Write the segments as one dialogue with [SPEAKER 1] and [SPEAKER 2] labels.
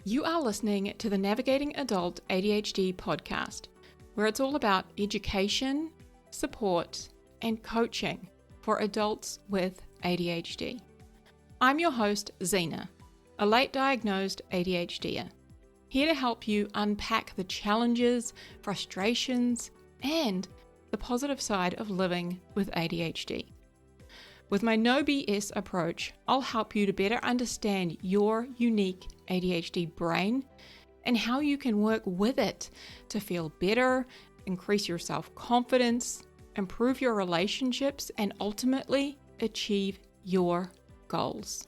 [SPEAKER 1] You are listening to the Navigating Adult ADHD podcast, where it's all about education, support, and coaching for adults with ADHD. I'm your host, Zena, a late diagnosed ADHDer, here to help you unpack the challenges, frustrations, and the positive side of living with ADHD. With my no BS approach, I'll help you to better understand your unique ADHD brain and how you can work with it to feel better, increase your self-confidence, improve your relationships, and ultimately achieve your goals.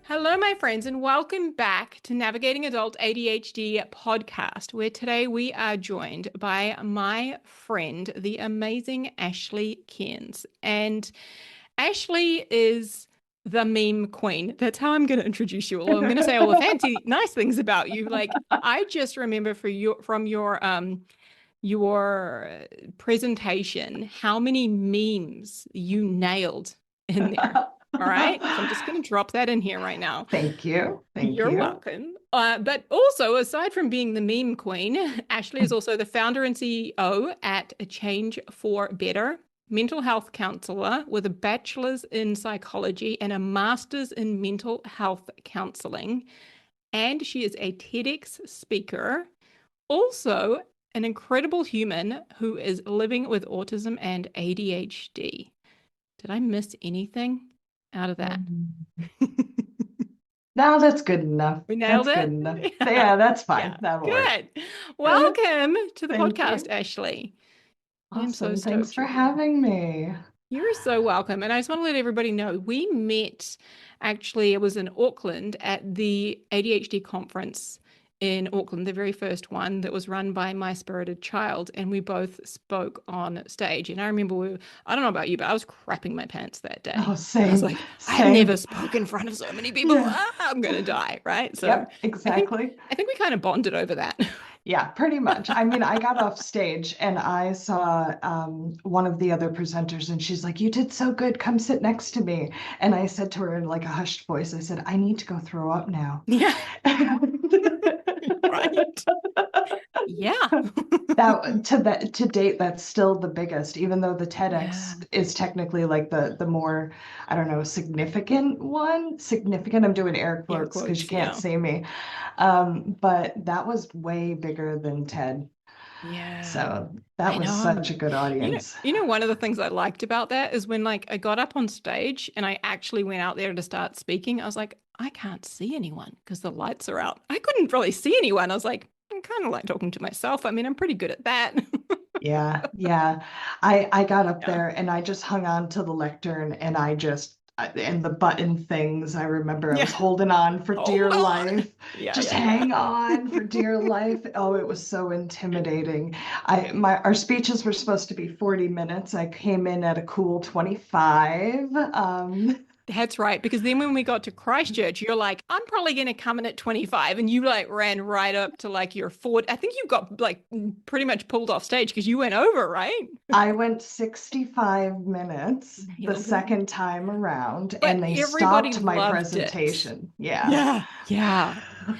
[SPEAKER 1] Hello, my friends, and welcome back to Navigating Adult ADHD podcast, where today we are joined by my friend, the amazing Ashley Cairns. And Ashley is the meme queen. That's how I'm going to introduce you. I'm going to say all the fancy, nice things about you. Like, I just remember from your presentation, how many memes you nailed in there. All right. So I'm just going to drop that in here right now.
[SPEAKER 2] Thank you.
[SPEAKER 1] You're welcome. But also, aside from being the meme queen, Ashley is also the founder and CEO at A Change for Better, mental health counselor with a bachelor's in psychology and a master's in mental health counseling. And she is a TEDx speaker, also an incredible human who is living with autism and ADHD. Did I miss anything out of that?
[SPEAKER 2] No, that's good enough.
[SPEAKER 1] We nailed
[SPEAKER 2] it. Good enough. Yeah, that's fine. That'll
[SPEAKER 1] good. Work. Welcome to the podcast,
[SPEAKER 2] you.
[SPEAKER 1] Ashley.
[SPEAKER 2] Awesome. Thanks for having me.
[SPEAKER 1] You're so welcome. And I just want to let everybody know, we met, actually, it was in Auckland at the ADHD conference in Auckland, the very first one that was run by My Spirited Child, and we both spoke on stage. And I remember I don't know about you, but I was crapping my pants that day.
[SPEAKER 2] Oh, same.
[SPEAKER 1] I was like, I've never spoken in front of so many people. Yeah. I'm going to die, right? So
[SPEAKER 2] yep, exactly.
[SPEAKER 1] I think we kind of bonded over that.
[SPEAKER 2] Yeah, pretty much. I mean, I got off stage and I saw one of the other presenters and she's like, you did so good. Come sit next to me. And I said to her in like a hushed voice, I said, I need to go throw up now.
[SPEAKER 1] Yeah. Right. Yeah.
[SPEAKER 2] To date, that's still the biggest, even though the TEDx is technically like the more, I don't know, significant one. Significant, I'm doing air quotes because you can't see me. But that was way bigger than TED.
[SPEAKER 1] Yeah.
[SPEAKER 2] So that was such a good audience.
[SPEAKER 1] You know, one of the things I liked about that is when like I got up on stage and I actually went out there to start speaking, I was like, I can't see anyone because the lights are out. I couldn't really see anyone. I was like, I'm kind of like talking to myself. I mean, I'm pretty good at that.
[SPEAKER 2] Yeah. I got up there and I just hung on to the lectern and and the button things, I remember I was holding on for dear life. Hang on for dear life. Oh, it was so intimidating. Our speeches were supposed to be 40 minutes. I came in at a cool 25.
[SPEAKER 1] That's right. Because then when we got to Christchurch, you're like, I'm probably going to come in at 25. And you like ran right up to like your 40. I think you got like pretty much pulled off stage because you went over, right?
[SPEAKER 2] I went 65 minutes the second time around and they stopped my presentation. Yeah.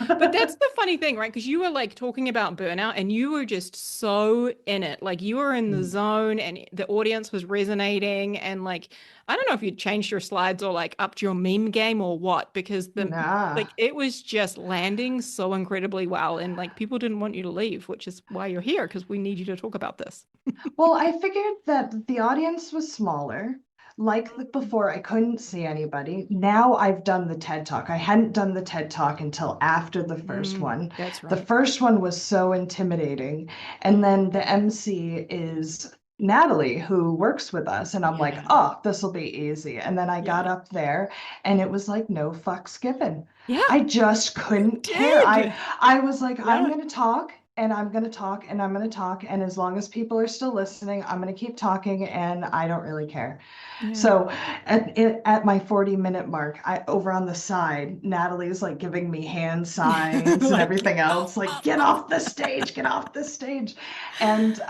[SPEAKER 1] But that's the funny thing, right? Because you were like talking about burnout and you were just so in it. Like you were in the zone and the audience was resonating. And like, I don't know if you changed your slides or like upped your meme game or what, because like it was just landing so incredibly well. And like people didn't want you to leave, which is why you're here, because we need you to talk about this.
[SPEAKER 2] Well, I figured that the audience was smaller. Like before, I couldn't see anybody. Now I've done the TED Talk. I hadn't done the TED Talk until after the first one.
[SPEAKER 1] That's right.
[SPEAKER 2] The first one was so intimidating. And then the MC is Natalie, who works with us. And I'm like, oh, this will be easy. And then I got up there and it was like, no fucks given.
[SPEAKER 1] Yeah.
[SPEAKER 2] I just couldn't care. I was like, I'm going to talk. And I'm going to talk and I'm going to talk. And as long as people are still listening, I'm going to keep talking and I don't really care. Yeah. So at my 40-minute mark, over on the side, Natalie's like giving me hand signs and everything else, like, get off the stage, get off the stage. And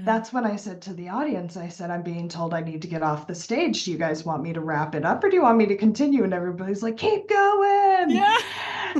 [SPEAKER 2] that's when I said to the audience, I said, I'm being told I need to get off the stage. Do you guys want me to wrap it up or do you want me to continue? And everybody's like, keep going.
[SPEAKER 1] Yeah.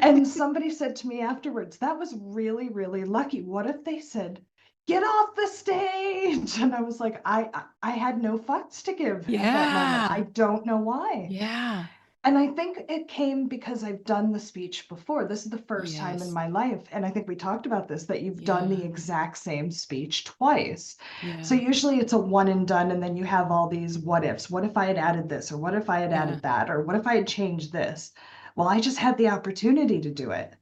[SPEAKER 2] And somebody said to me afterwards, that was really, really lucky. What if they said, get off the stage? And I was like, I had no fucks to give at that moment. I don't know why.
[SPEAKER 1] Yeah.
[SPEAKER 2] And I think it came because I've done the speech before. This is the first time in my life. And I think we talked about this, that you've done the exact same speech twice. So usually it's a one and done. And then you have all these what ifs. What if I had added this? Or what if I had added that? Or what if I had changed this? Well, I just had the opportunity to do it.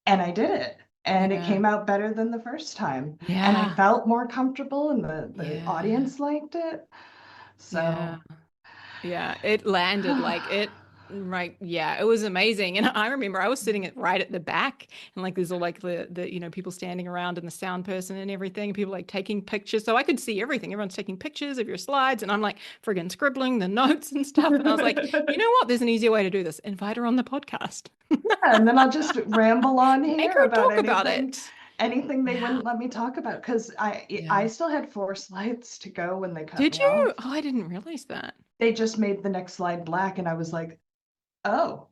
[SPEAKER 2] And I did it. And it came out better than the first time. And I felt more comfortable and the audience liked it. So
[SPEAKER 1] yeah, it landed like it. Right. Yeah, it was amazing. And I remember I was sitting right at the back, and like there's all like the people standing around and the sound person and everything, people like taking pictures. So I could see everything. Everyone's taking pictures of your slides, and I'm like friggin' scribbling the notes and stuff. And I was like, you know what? There's an easier way to do this. Invite her on the podcast.
[SPEAKER 2] And then I'll just ramble on
[SPEAKER 1] Make
[SPEAKER 2] here
[SPEAKER 1] her
[SPEAKER 2] about
[SPEAKER 1] talk about it.
[SPEAKER 2] anything they wouldn't let me talk about, because I still had 4 slides to go when they cut
[SPEAKER 1] Did
[SPEAKER 2] me off.
[SPEAKER 1] you? Oh, I didn't realize that.
[SPEAKER 2] They just made the next slide black, and I was like, oh,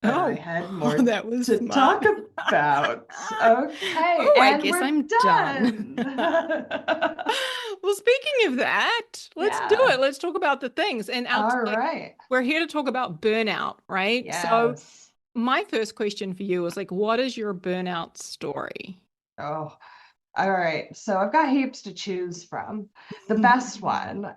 [SPEAKER 2] but I had more
[SPEAKER 1] that was
[SPEAKER 2] to
[SPEAKER 1] smart.
[SPEAKER 2] talk about. Okay,
[SPEAKER 1] Oh, I
[SPEAKER 2] and
[SPEAKER 1] guess
[SPEAKER 2] we're
[SPEAKER 1] I'm done. Well, speaking of that, let's do it. Let's talk about the things. And
[SPEAKER 2] all right,
[SPEAKER 1] we're here to talk about burnout, right?
[SPEAKER 2] yes.
[SPEAKER 1] So my first question for you is like, what is your burnout story?
[SPEAKER 2] Oh, all right. So I've got heaps to choose from. The best one,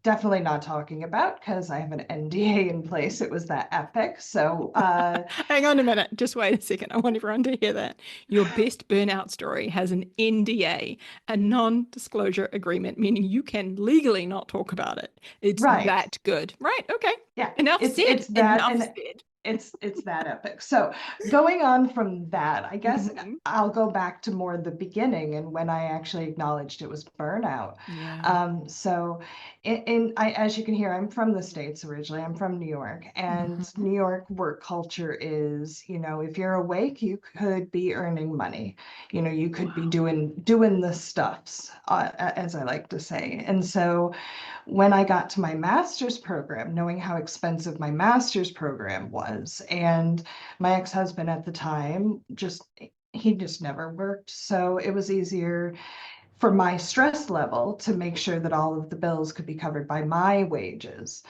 [SPEAKER 2] definitely not talking about because I have an NDA in place. It was that epic. So
[SPEAKER 1] hang on a minute. Just wait a second. I want everyone to hear that. Your best burnout story has an NDA, a non-disclosure agreement, meaning you can legally not talk about it. It's that good. Right. Okay.
[SPEAKER 2] Yeah.
[SPEAKER 1] Enough said. Enough said.
[SPEAKER 2] It's that epic. So going on from that, I guess I'll go back to more the beginning and when I actually acknowledged it was burnout. So as you can hear, I'm from the States originally. I'm from New York, and New York work culture is, if you're awake, you could be earning money. You could be doing the stuffs, as I like to say. And so when I got to my master's program, knowing how expensive my master's program was, and my ex-husband at the time, he just never worked. So it was easier for my stress level to make sure that all of the bills could be covered by my wages.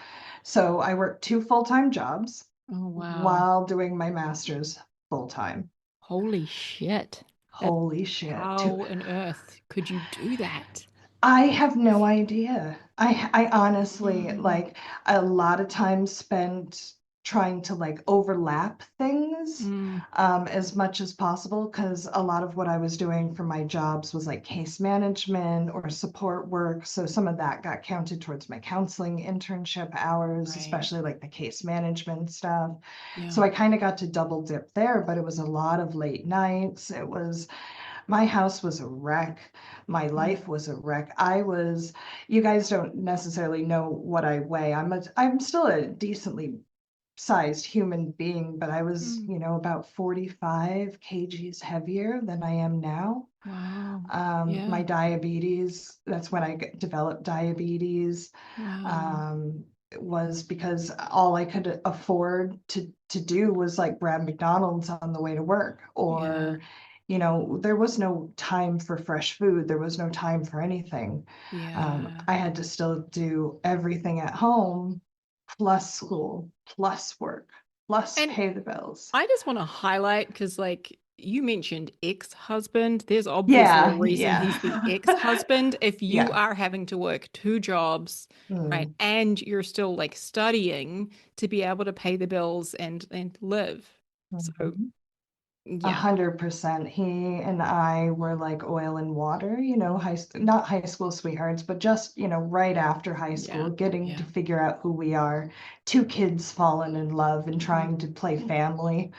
[SPEAKER 2] So I worked 2 full-time jobs while doing my master's full-time.
[SPEAKER 1] Holy shit.
[SPEAKER 2] Holy shit.
[SPEAKER 1] How on earth could you do that?
[SPEAKER 2] I have no idea. I honestly, like, a lot of time spent trying to like overlap things as much as possible, because a lot of what I was doing for my jobs was like case management or support work. So some of that got counted towards my counseling internship hours, especially like the case management stuff. So I kind of got to double dip there, but it was a lot of late nights. My house was a wreck. My life was a wreck. You guys don't necessarily know what I weigh. I'm still a decently sized human being, but I was, about 45 kgs heavier than I am now.
[SPEAKER 1] Wow.
[SPEAKER 2] My diabetes, that's when I developed diabetes. Was because all I could afford to do was like grab McDonald's on the way to work, or there was no time for fresh food. There was no time for anything. I had to still do everything at home, plus school, plus work, plus pay the bills.
[SPEAKER 1] I just want to highlight, because like you mentioned ex-husband, there's obviously a reason he's the ex-husband. If you are having to work 2 jobs, right, and you're still like studying to be able to pay the bills and live. So
[SPEAKER 2] 100%. He and I were like oil and water, not high school sweethearts, but just, right after high school, getting to figure out who we are. 2 kids falling in love and trying to play family,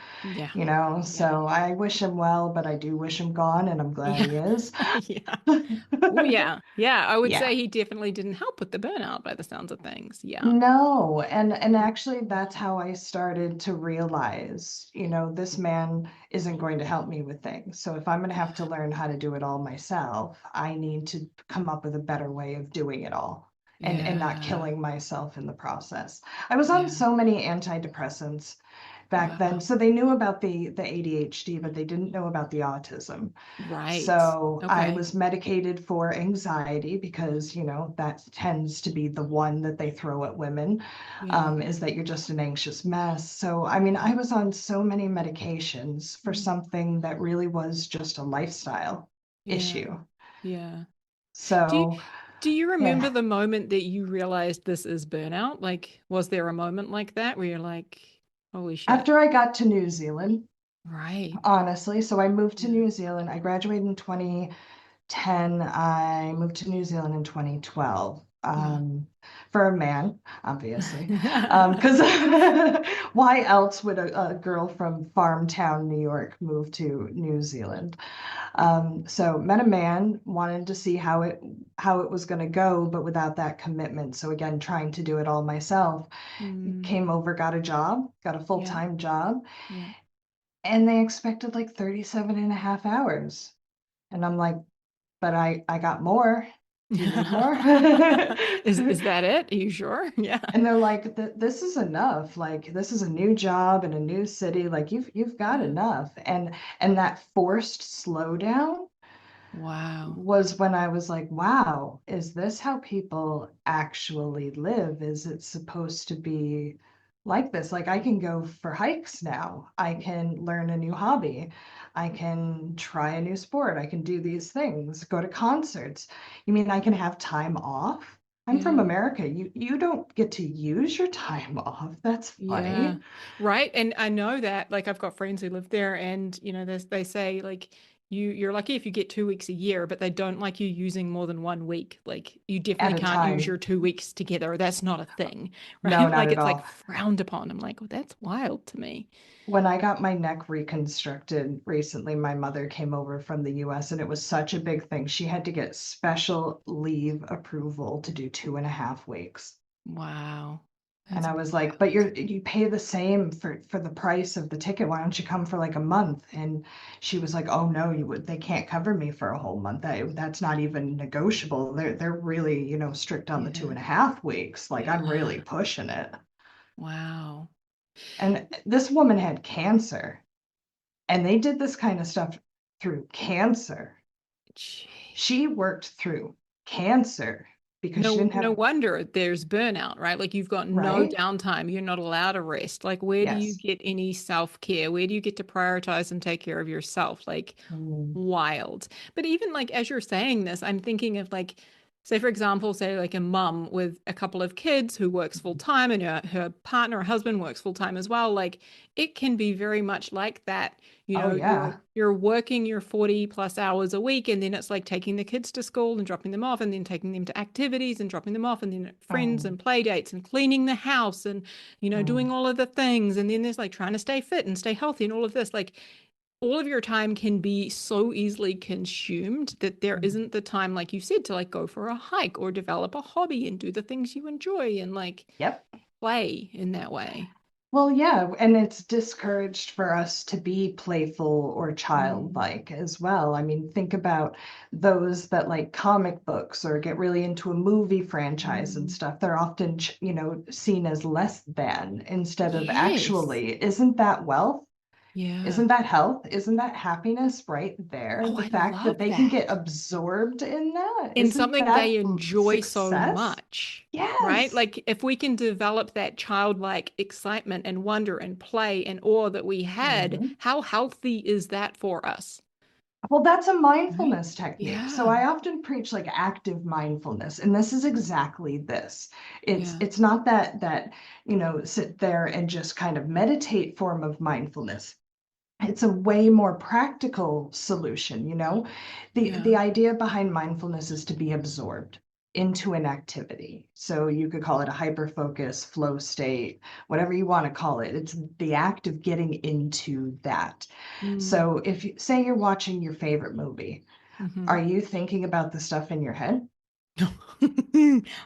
[SPEAKER 2] so I wish him well, but I do wish him gone, and I'm glad he is.
[SPEAKER 1] Oh, yeah. I would say he definitely didn't help with the burnout by the sounds of things.
[SPEAKER 2] No, and actually that's how I started to realize, this man isn't going to help me with things. So if I'm going to have to learn how to do it all myself, I need to come up with a better way of doing it all, and not killing myself in the process. I was on so many antidepressants back then.
[SPEAKER 1] Wow.
[SPEAKER 2] So they knew about the ADHD, but they didn't know about the autism.
[SPEAKER 1] Right.
[SPEAKER 2] So I
[SPEAKER 1] Okay.
[SPEAKER 2] was medicated for anxiety because, that tends to be the one that they throw at women,
[SPEAKER 1] Yeah.
[SPEAKER 2] is that you're just an anxious mess. So, I mean,
[SPEAKER 1] Yeah.
[SPEAKER 2] I was on so many medications for
[SPEAKER 1] Mm.
[SPEAKER 2] something that really was just a lifestyle
[SPEAKER 1] Yeah.
[SPEAKER 2] issue.
[SPEAKER 1] Yeah. Do you
[SPEAKER 2] So,
[SPEAKER 1] do you remember
[SPEAKER 2] yeah,
[SPEAKER 1] the moment that you realized this is burnout? Like, was there a moment like that where you're like, holy shit?
[SPEAKER 2] after I got to New Zealand,
[SPEAKER 1] Right.
[SPEAKER 2] honestly, so I moved to
[SPEAKER 1] Yeah.
[SPEAKER 2] New Zealand. I graduated in 2010. I moved to New Zealand in 2012.
[SPEAKER 1] Yeah.
[SPEAKER 2] For a man, obviously, because why else would a girl from farm town New York move to New Zealand? So met a man, wanted to see how it was going to go, but without that commitment. So again, trying to do it all myself.
[SPEAKER 1] Mm,
[SPEAKER 2] Came over, got a job, got a
[SPEAKER 1] yeah.
[SPEAKER 2] full-time job,
[SPEAKER 1] Yeah.
[SPEAKER 2] and they expected like 37 and a half hours. And I'm like, but I got more. Do you need more?
[SPEAKER 1] Is that it? Are you sure? Yeah.
[SPEAKER 2] And they're like, this is enough. Like this is a new job in a new city. Like you've got
[SPEAKER 1] Yeah.
[SPEAKER 2] enough. And that forced slowdown
[SPEAKER 1] Wow.
[SPEAKER 2] was when I was like, wow, is this how people actually live? Is it supposed to be like this? Like I can go for hikes now. I can learn a new hobby. I can try a new sport. I can do these things, go to concerts. You mean I can have time off? I'm from
[SPEAKER 1] Yeah.
[SPEAKER 2] America. You don't get to use your time off. That's
[SPEAKER 1] Yeah.
[SPEAKER 2] funny.
[SPEAKER 1] Right. And I know that, like, I've got friends who live there, and they say like you're lucky if you get 2 weeks a year, but they don't like you using more than 1 week. Like you
[SPEAKER 2] At
[SPEAKER 1] definitely
[SPEAKER 2] a
[SPEAKER 1] can't use your
[SPEAKER 2] time.
[SPEAKER 1] 2 weeks together. That's not a thing,
[SPEAKER 2] No,
[SPEAKER 1] right?
[SPEAKER 2] not
[SPEAKER 1] Like
[SPEAKER 2] at
[SPEAKER 1] it's like
[SPEAKER 2] all.
[SPEAKER 1] frowned upon. I'm like, well, that's wild to me.
[SPEAKER 2] When I got my neck reconstructed recently, my mother came over from the US and it was such a big thing. She had to get special leave approval to do 2.5 weeks.
[SPEAKER 1] Wow.
[SPEAKER 2] And
[SPEAKER 1] That's
[SPEAKER 2] I was like, but
[SPEAKER 1] wild.
[SPEAKER 2] you pay the same for the price of the ticket. Why don't you come for like a month? And she was like, oh no, they can't cover me for a whole month. That's not even negotiable. They're really, strict on the two
[SPEAKER 1] Yeah.
[SPEAKER 2] and a half weeks. Like I'm really
[SPEAKER 1] Yeah.
[SPEAKER 2] pushing it.
[SPEAKER 1] Wow.
[SPEAKER 2] And this woman had cancer. And they did this kind of stuff through cancer.
[SPEAKER 1] Jeez.
[SPEAKER 2] She worked through cancer because she
[SPEAKER 1] No,
[SPEAKER 2] didn't
[SPEAKER 1] no
[SPEAKER 2] have,
[SPEAKER 1] wonder there's burnout, right? Like you've got no
[SPEAKER 2] right?
[SPEAKER 1] downtime. You're not allowed to rest. Like, where do you
[SPEAKER 2] Yes.
[SPEAKER 1] get any self-care? Where do you get to prioritize and take care of yourself? Like,
[SPEAKER 2] Mm.
[SPEAKER 1] wild. But even like as you're saying this, I'm thinking of like, say for example, say like a mum with a couple of kids who works full time, and her partner or husband works full time as well. Like it can be very much like that.
[SPEAKER 2] Oh,
[SPEAKER 1] You're
[SPEAKER 2] yeah.
[SPEAKER 1] working your 40 plus hours a week, and then it's like taking the kids to school and dropping them off, and then taking them to activities and dropping them off, and then friends
[SPEAKER 2] Mm,
[SPEAKER 1] and play dates and cleaning the house and doing
[SPEAKER 2] mm,
[SPEAKER 1] all of the things. And then there's like trying to stay fit and stay healthy and all of this. Like all of your time can be so easily consumed that there
[SPEAKER 2] mm.
[SPEAKER 1] isn't the time, like you said, to like go for a hike or develop a hobby and do the things you enjoy and like
[SPEAKER 2] Yep.
[SPEAKER 1] play in that way.
[SPEAKER 2] Well, yeah, and it's discouraged for us to be playful or
[SPEAKER 1] Mm,
[SPEAKER 2] childlike as well. I mean, think about those that like comic books or get really into a movie franchise and
[SPEAKER 1] mm.
[SPEAKER 2] stuff. They're often, seen as less than instead of
[SPEAKER 1] Yes.
[SPEAKER 2] actually, isn't that wealth?
[SPEAKER 1] Yeah.
[SPEAKER 2] Isn't that health? Isn't that happiness right there?
[SPEAKER 1] Oh,
[SPEAKER 2] The
[SPEAKER 1] I
[SPEAKER 2] fact that
[SPEAKER 1] love
[SPEAKER 2] they can get
[SPEAKER 1] that.
[SPEAKER 2] absorbed in that,
[SPEAKER 1] In
[SPEAKER 2] isn't
[SPEAKER 1] something
[SPEAKER 2] that
[SPEAKER 1] they enjoy so
[SPEAKER 2] success?
[SPEAKER 1] much, right?
[SPEAKER 2] Yes.
[SPEAKER 1] Like if we can develop that childlike excitement and wonder and play and awe that we had,
[SPEAKER 2] Mhm.
[SPEAKER 1] how healthy is that for us?
[SPEAKER 2] Well, that's a
[SPEAKER 1] Right?
[SPEAKER 2] mindfulness technique. So
[SPEAKER 1] Yeah.
[SPEAKER 2] I often preach like active mindfulness, and this is exactly this. It's
[SPEAKER 1] Yeah.
[SPEAKER 2] it's not that sit there and just kind of meditate form of mindfulness. It's a way more practical solution. The
[SPEAKER 1] Yeah.
[SPEAKER 2] idea behind mindfulness is to be absorbed into an activity. So you could call it a hyper focus, flow state, whatever you want to call it. It's the act of getting into that.
[SPEAKER 1] Mm.
[SPEAKER 2] So if you say you're watching your favorite movie,
[SPEAKER 1] Hmm.
[SPEAKER 2] are you thinking about the stuff in your head?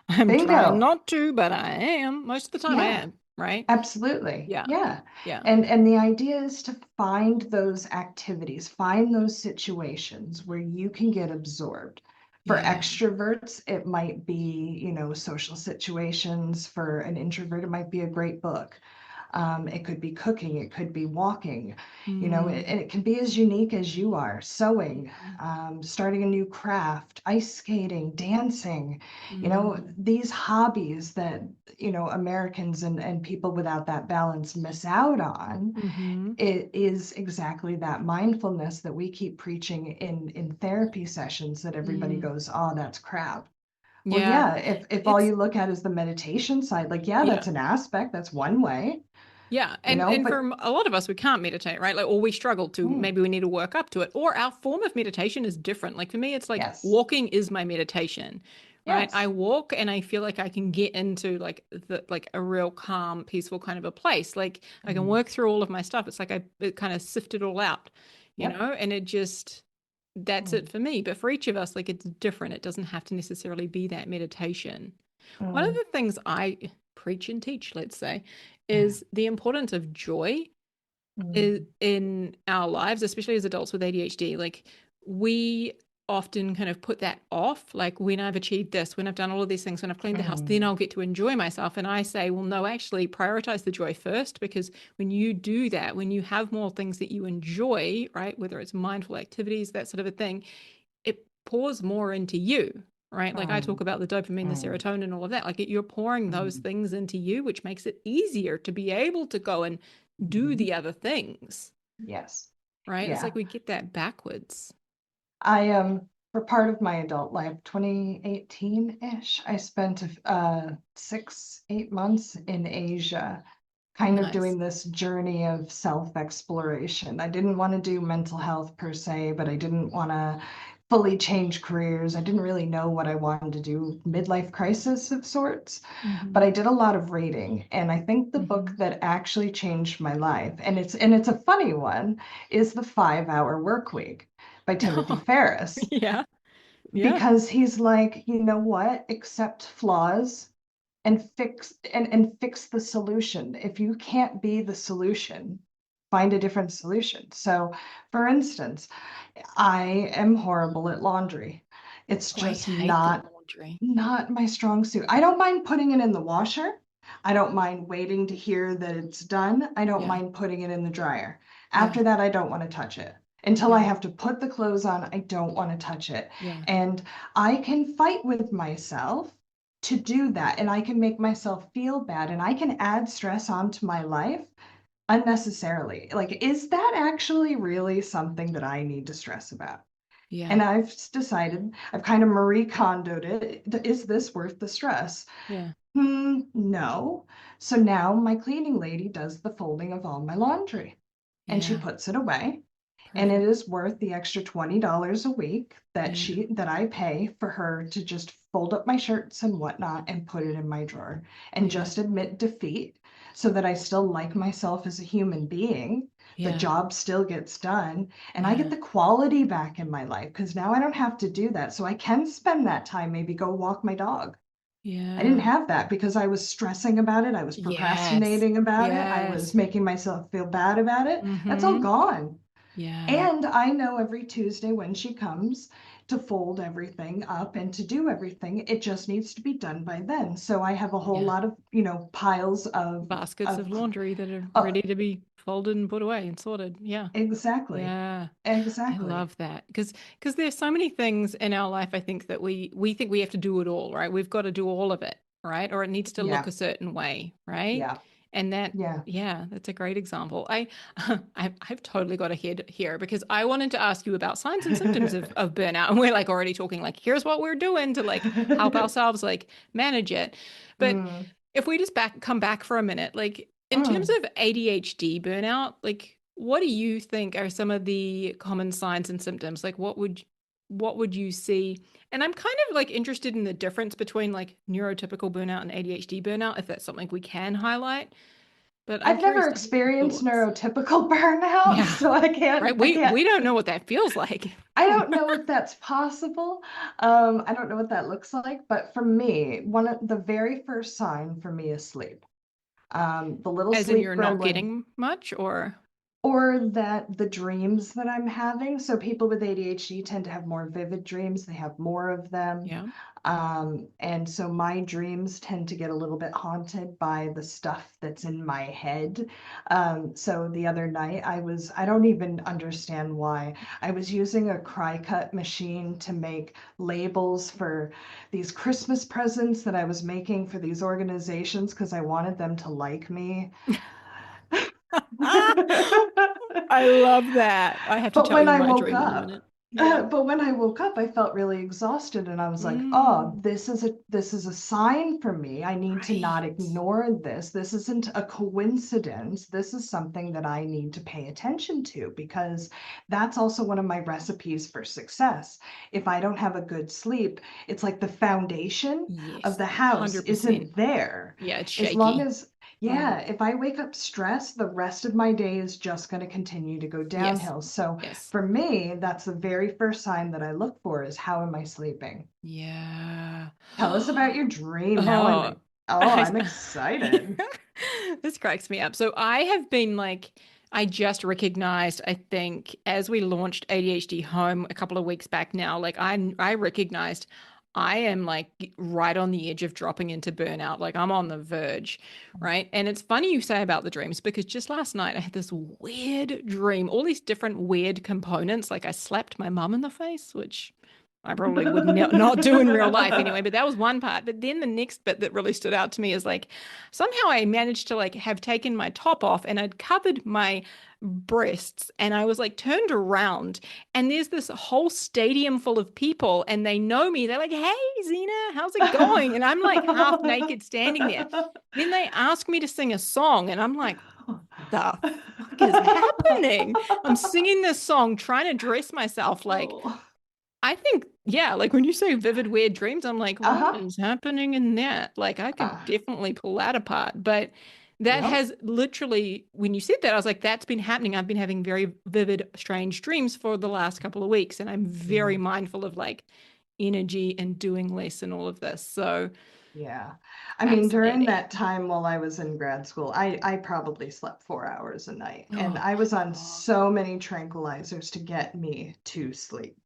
[SPEAKER 1] I'm trying
[SPEAKER 2] Bingo.
[SPEAKER 1] not to, but I am. Most of the time I
[SPEAKER 2] Yeah.
[SPEAKER 1] am, right?
[SPEAKER 2] Absolutely.
[SPEAKER 1] Yeah.
[SPEAKER 2] Yeah.
[SPEAKER 1] Yeah.
[SPEAKER 2] And the idea is to find those activities, find those situations where you can get absorbed. For
[SPEAKER 1] Yeah.
[SPEAKER 2] extroverts, it might be, social situations. For an introvert, it might be a great book. It could be cooking, it could be walking,
[SPEAKER 1] Mm.
[SPEAKER 2] and it can be as unique as you are, sewing, starting a new craft, ice skating, dancing,
[SPEAKER 1] Mm.
[SPEAKER 2] these hobbies that, Americans and people without that balance miss out on.
[SPEAKER 1] Mm-hmm.
[SPEAKER 2] It is exactly that mindfulness that we keep preaching in therapy sessions that everybody
[SPEAKER 1] Mm.
[SPEAKER 2] goes, oh, that's crap. Well,
[SPEAKER 1] Yeah.
[SPEAKER 2] yeah, if all
[SPEAKER 1] It's
[SPEAKER 2] you look at is the meditation side, like, yeah,
[SPEAKER 1] yeah.
[SPEAKER 2] that's an aspect, that's one way,
[SPEAKER 1] Yeah, and
[SPEAKER 2] but
[SPEAKER 1] for a lot of us, we can't meditate, right? Like, or we struggle to.
[SPEAKER 2] mm,
[SPEAKER 1] Maybe we need to work up to it, or our form of meditation is different. Like for me, it's like
[SPEAKER 2] yes,
[SPEAKER 1] walking is my meditation, right? I
[SPEAKER 2] yes,
[SPEAKER 1] walk and I feel like I can get into like a real calm, peaceful kind of a place. Like I can
[SPEAKER 2] mm,
[SPEAKER 1] work through all of my stuff. It's like it kind of sifted all out,
[SPEAKER 2] yep,
[SPEAKER 1] and it just that's it
[SPEAKER 2] mm,
[SPEAKER 1] for me. But for each of us, like it's different. It doesn't have to necessarily be that meditation. One of
[SPEAKER 2] mm,
[SPEAKER 1] the things I preach and teach, let's say,
[SPEAKER 2] mm,
[SPEAKER 1] is the importance of joy
[SPEAKER 2] mm,
[SPEAKER 1] in our lives, especially as adults with ADHD. Like, we often kind of put that off. Like, when I've achieved this, when I've done all of these things, when I've cleaned the house, then
[SPEAKER 2] mm,
[SPEAKER 1] I'll get to enjoy myself. And I say, well, no, actually, prioritize the joy first, because when you do that, when you have more things that you enjoy, right, whether it's mindful activities, that sort of a thing, it pours more into you, right? Like I talk
[SPEAKER 2] mm,
[SPEAKER 1] about the dopamine, the
[SPEAKER 2] mm,
[SPEAKER 1] serotonin, all of that. Like you're pouring those
[SPEAKER 2] mm,
[SPEAKER 1] things into you, which makes it easier to be able to go and do
[SPEAKER 2] mhm.
[SPEAKER 1] the other things,
[SPEAKER 2] Yes,
[SPEAKER 1] right? It's
[SPEAKER 2] yeah.
[SPEAKER 1] like we get that backwards.
[SPEAKER 2] I for part of my adult life, 2018-ish, I spent 6, 8 months in Asia, kind of
[SPEAKER 1] Nice.
[SPEAKER 2] doing this journey of self-exploration. I didn't want to do mental health per se, but I didn't want to fully change careers. I didn't really know what I wanted to do, midlife crisis of sorts, but
[SPEAKER 1] Mm-hmm.
[SPEAKER 2] I did a lot of reading. And I think the book
[SPEAKER 1] Mm-hmm.
[SPEAKER 2] that actually changed my life, and it's a funny one, is The 5 Hour Work Week by Timothy Ferriss,
[SPEAKER 1] Yeah. Yeah.
[SPEAKER 2] because he's like, you know what? Accept flaws and fix the solution. If you can't be the solution, find a different solution. So, for instance, I am horrible at laundry. It's
[SPEAKER 1] Oh, I
[SPEAKER 2] just
[SPEAKER 1] hate the
[SPEAKER 2] not
[SPEAKER 1] laundry.
[SPEAKER 2] not my strong suit. I don't mind putting it in the washer. I don't mind waiting to hear that it's done. I don't
[SPEAKER 1] Yeah.
[SPEAKER 2] mind putting it in the dryer.
[SPEAKER 1] Yeah.
[SPEAKER 2] After that, I don't want to touch it. Until I
[SPEAKER 1] Yeah.
[SPEAKER 2] have to put the clothes on, I don't want to touch it.
[SPEAKER 1] Yeah.
[SPEAKER 2] And I can fight with myself to do that. And I can make myself feel bad. And I can add stress onto my life unnecessarily. Like, is that actually really something that I need to stress about?
[SPEAKER 1] Yeah.
[SPEAKER 2] And I've decided, I've kind of Marie Kondoed it. Is this worth the stress?
[SPEAKER 1] Yeah.
[SPEAKER 2] No. So now my cleaning lady does the folding of all my laundry and she
[SPEAKER 1] Yeah.
[SPEAKER 2] puts it away. And it
[SPEAKER 1] Perfect.
[SPEAKER 2] is worth the extra $20 a week that
[SPEAKER 1] Yeah.
[SPEAKER 2] I pay for her to just fold up my shirts and whatnot and put it in my drawer and
[SPEAKER 1] Yeah.
[SPEAKER 2] just admit defeat so that I still like myself as a human being. The
[SPEAKER 1] Yeah.
[SPEAKER 2] job still gets done and I get
[SPEAKER 1] Yeah.
[SPEAKER 2] the quality back in my life because now I don't have to do that. So I can spend that time, maybe go walk my dog. I didn't
[SPEAKER 1] Yeah.
[SPEAKER 2] have that because I was stressing about it. I was
[SPEAKER 1] Yes.
[SPEAKER 2] procrastinating about it. I was
[SPEAKER 1] Yes.
[SPEAKER 2] making myself feel bad about it. That's all
[SPEAKER 1] Mm-hmm.
[SPEAKER 2] gone.
[SPEAKER 1] Yeah.
[SPEAKER 2] And I know every Tuesday when she comes to fold everything up and to do everything, it just needs to be done by then. So I have a whole
[SPEAKER 1] Yeah.
[SPEAKER 2] lot of, piles
[SPEAKER 1] Baskets
[SPEAKER 2] of
[SPEAKER 1] of laundry that are
[SPEAKER 2] uh,
[SPEAKER 1] ready to be folded and put away and sorted. Yeah.
[SPEAKER 2] exactly.
[SPEAKER 1] Yeah. I
[SPEAKER 2] Exactly.
[SPEAKER 1] love that because there's so many things in our life I think that we think we have to do it all, right? We've got to do all of it, right? Or it needs to look
[SPEAKER 2] Yeah.
[SPEAKER 1] a certain way, right?
[SPEAKER 2] Yeah.
[SPEAKER 1] And that
[SPEAKER 2] Yeah.
[SPEAKER 1] yeah, that's a great example. I've totally got ahead here because I wanted to ask you about signs and symptoms of burnout. And we're like already talking like here's what we're doing to like help ourselves like manage it. But
[SPEAKER 2] Mm,
[SPEAKER 1] if we just come back for a minute, like in terms
[SPEAKER 2] mm.
[SPEAKER 1] of ADHD burnout, like what do you think are some of the common signs and symptoms? Like what would you see? And I'm kind of like interested in the difference between like neurotypical burnout and ADHD burnout, if that's something we can highlight. But I'm
[SPEAKER 2] I've never
[SPEAKER 1] curious to hear your
[SPEAKER 2] experienced
[SPEAKER 1] thoughts.
[SPEAKER 2] neurotypical burnout,
[SPEAKER 1] Yeah,
[SPEAKER 2] so
[SPEAKER 1] right.
[SPEAKER 2] I
[SPEAKER 1] We
[SPEAKER 2] can't,
[SPEAKER 1] don't know what that feels like.
[SPEAKER 2] I don't know if that's possible. I don't know what that looks like, but for me, one of the very first sign for me is sleep. The little
[SPEAKER 1] As in
[SPEAKER 2] sleep
[SPEAKER 1] you're not
[SPEAKER 2] gremlin.
[SPEAKER 1] getting much or
[SPEAKER 2] or that the dreams that I'm having. So people with ADHD tend to have more vivid dreams. They have more of them.
[SPEAKER 1] Yeah.
[SPEAKER 2] And so my dreams tend to get a little bit haunted by the stuff that's in my head. So the other night I don't even understand why. I was using a cry cut machine to make labels for these Christmas presents that I was making for these organizations because I wanted them to like me.
[SPEAKER 1] I love that. I have to
[SPEAKER 2] But
[SPEAKER 1] tell
[SPEAKER 2] when
[SPEAKER 1] you
[SPEAKER 2] I
[SPEAKER 1] my
[SPEAKER 2] woke
[SPEAKER 1] dream in a
[SPEAKER 2] up,
[SPEAKER 1] minute. Yeah.
[SPEAKER 2] I felt really exhausted, and I was like, "Oh,
[SPEAKER 1] Mm,
[SPEAKER 2] this is a sign for me. I need to not
[SPEAKER 1] right.
[SPEAKER 2] ignore this. This isn't a coincidence. This is something that I need to pay attention to because that's also one of my recipes for success. If I don't have a good sleep, it's like the foundation of
[SPEAKER 1] Yes.
[SPEAKER 2] the house
[SPEAKER 1] 100%.
[SPEAKER 2] isn't there.
[SPEAKER 1] Yeah, it's
[SPEAKER 2] As long
[SPEAKER 1] shaky.
[SPEAKER 2] as
[SPEAKER 1] Mm.
[SPEAKER 2] Yeah, if I wake up stressed, the rest of my day is just going to continue to go
[SPEAKER 1] Yes.
[SPEAKER 2] downhill. So
[SPEAKER 1] Yes.
[SPEAKER 2] for me, that's the very first sign that I look for is how am I sleeping?
[SPEAKER 1] Yeah.
[SPEAKER 2] Tell us about your dream.
[SPEAKER 1] Oh,
[SPEAKER 2] I'm excited.
[SPEAKER 1] this cracks me up. So I have been like, I just recognized, I think, as we launched ADHD Home a couple of weeks back now, like I recognized I am like right on the edge of dropping into burnout. Like I'm on the verge, right? And it's funny you say about the dreams because just last night I had this weird dream, all these different weird components. Like I slapped my mum in the face, which I probably would not do in real life anyway, but that was one part. But then the next bit that really stood out to me is like somehow I managed to like have taken my top off and I'd covered my breasts and I was like turned around and there's this whole stadium full of people and they know me. They're like, "Hey, Zena, how's it going?" And I'm like half naked standing there. Then they ask me to sing a song and I'm like, "The fuck is happening?" I'm singing this song, trying to dress myself like
[SPEAKER 2] Oh.
[SPEAKER 1] I think, yeah, like when you say vivid, weird dreams, I'm like, what
[SPEAKER 2] Uh-huh.
[SPEAKER 1] is happening in that? Like, I could
[SPEAKER 2] Uh,
[SPEAKER 1] definitely pull that apart. But that
[SPEAKER 2] yep.
[SPEAKER 1] has literally, when you said that, I was like, that's been happening. I've been having very vivid, strange dreams for the last couple of weeks. And I'm very
[SPEAKER 2] Yeah.
[SPEAKER 1] mindful of like energy and doing less and all of this. So
[SPEAKER 2] Yeah. I mean, during
[SPEAKER 1] fascinating.
[SPEAKER 2] that time while I was in grad school, I probably slept 4 hours a night. And
[SPEAKER 1] Oh,
[SPEAKER 2] I was on
[SPEAKER 1] God.
[SPEAKER 2] so many tranquilizers to get me to sleep.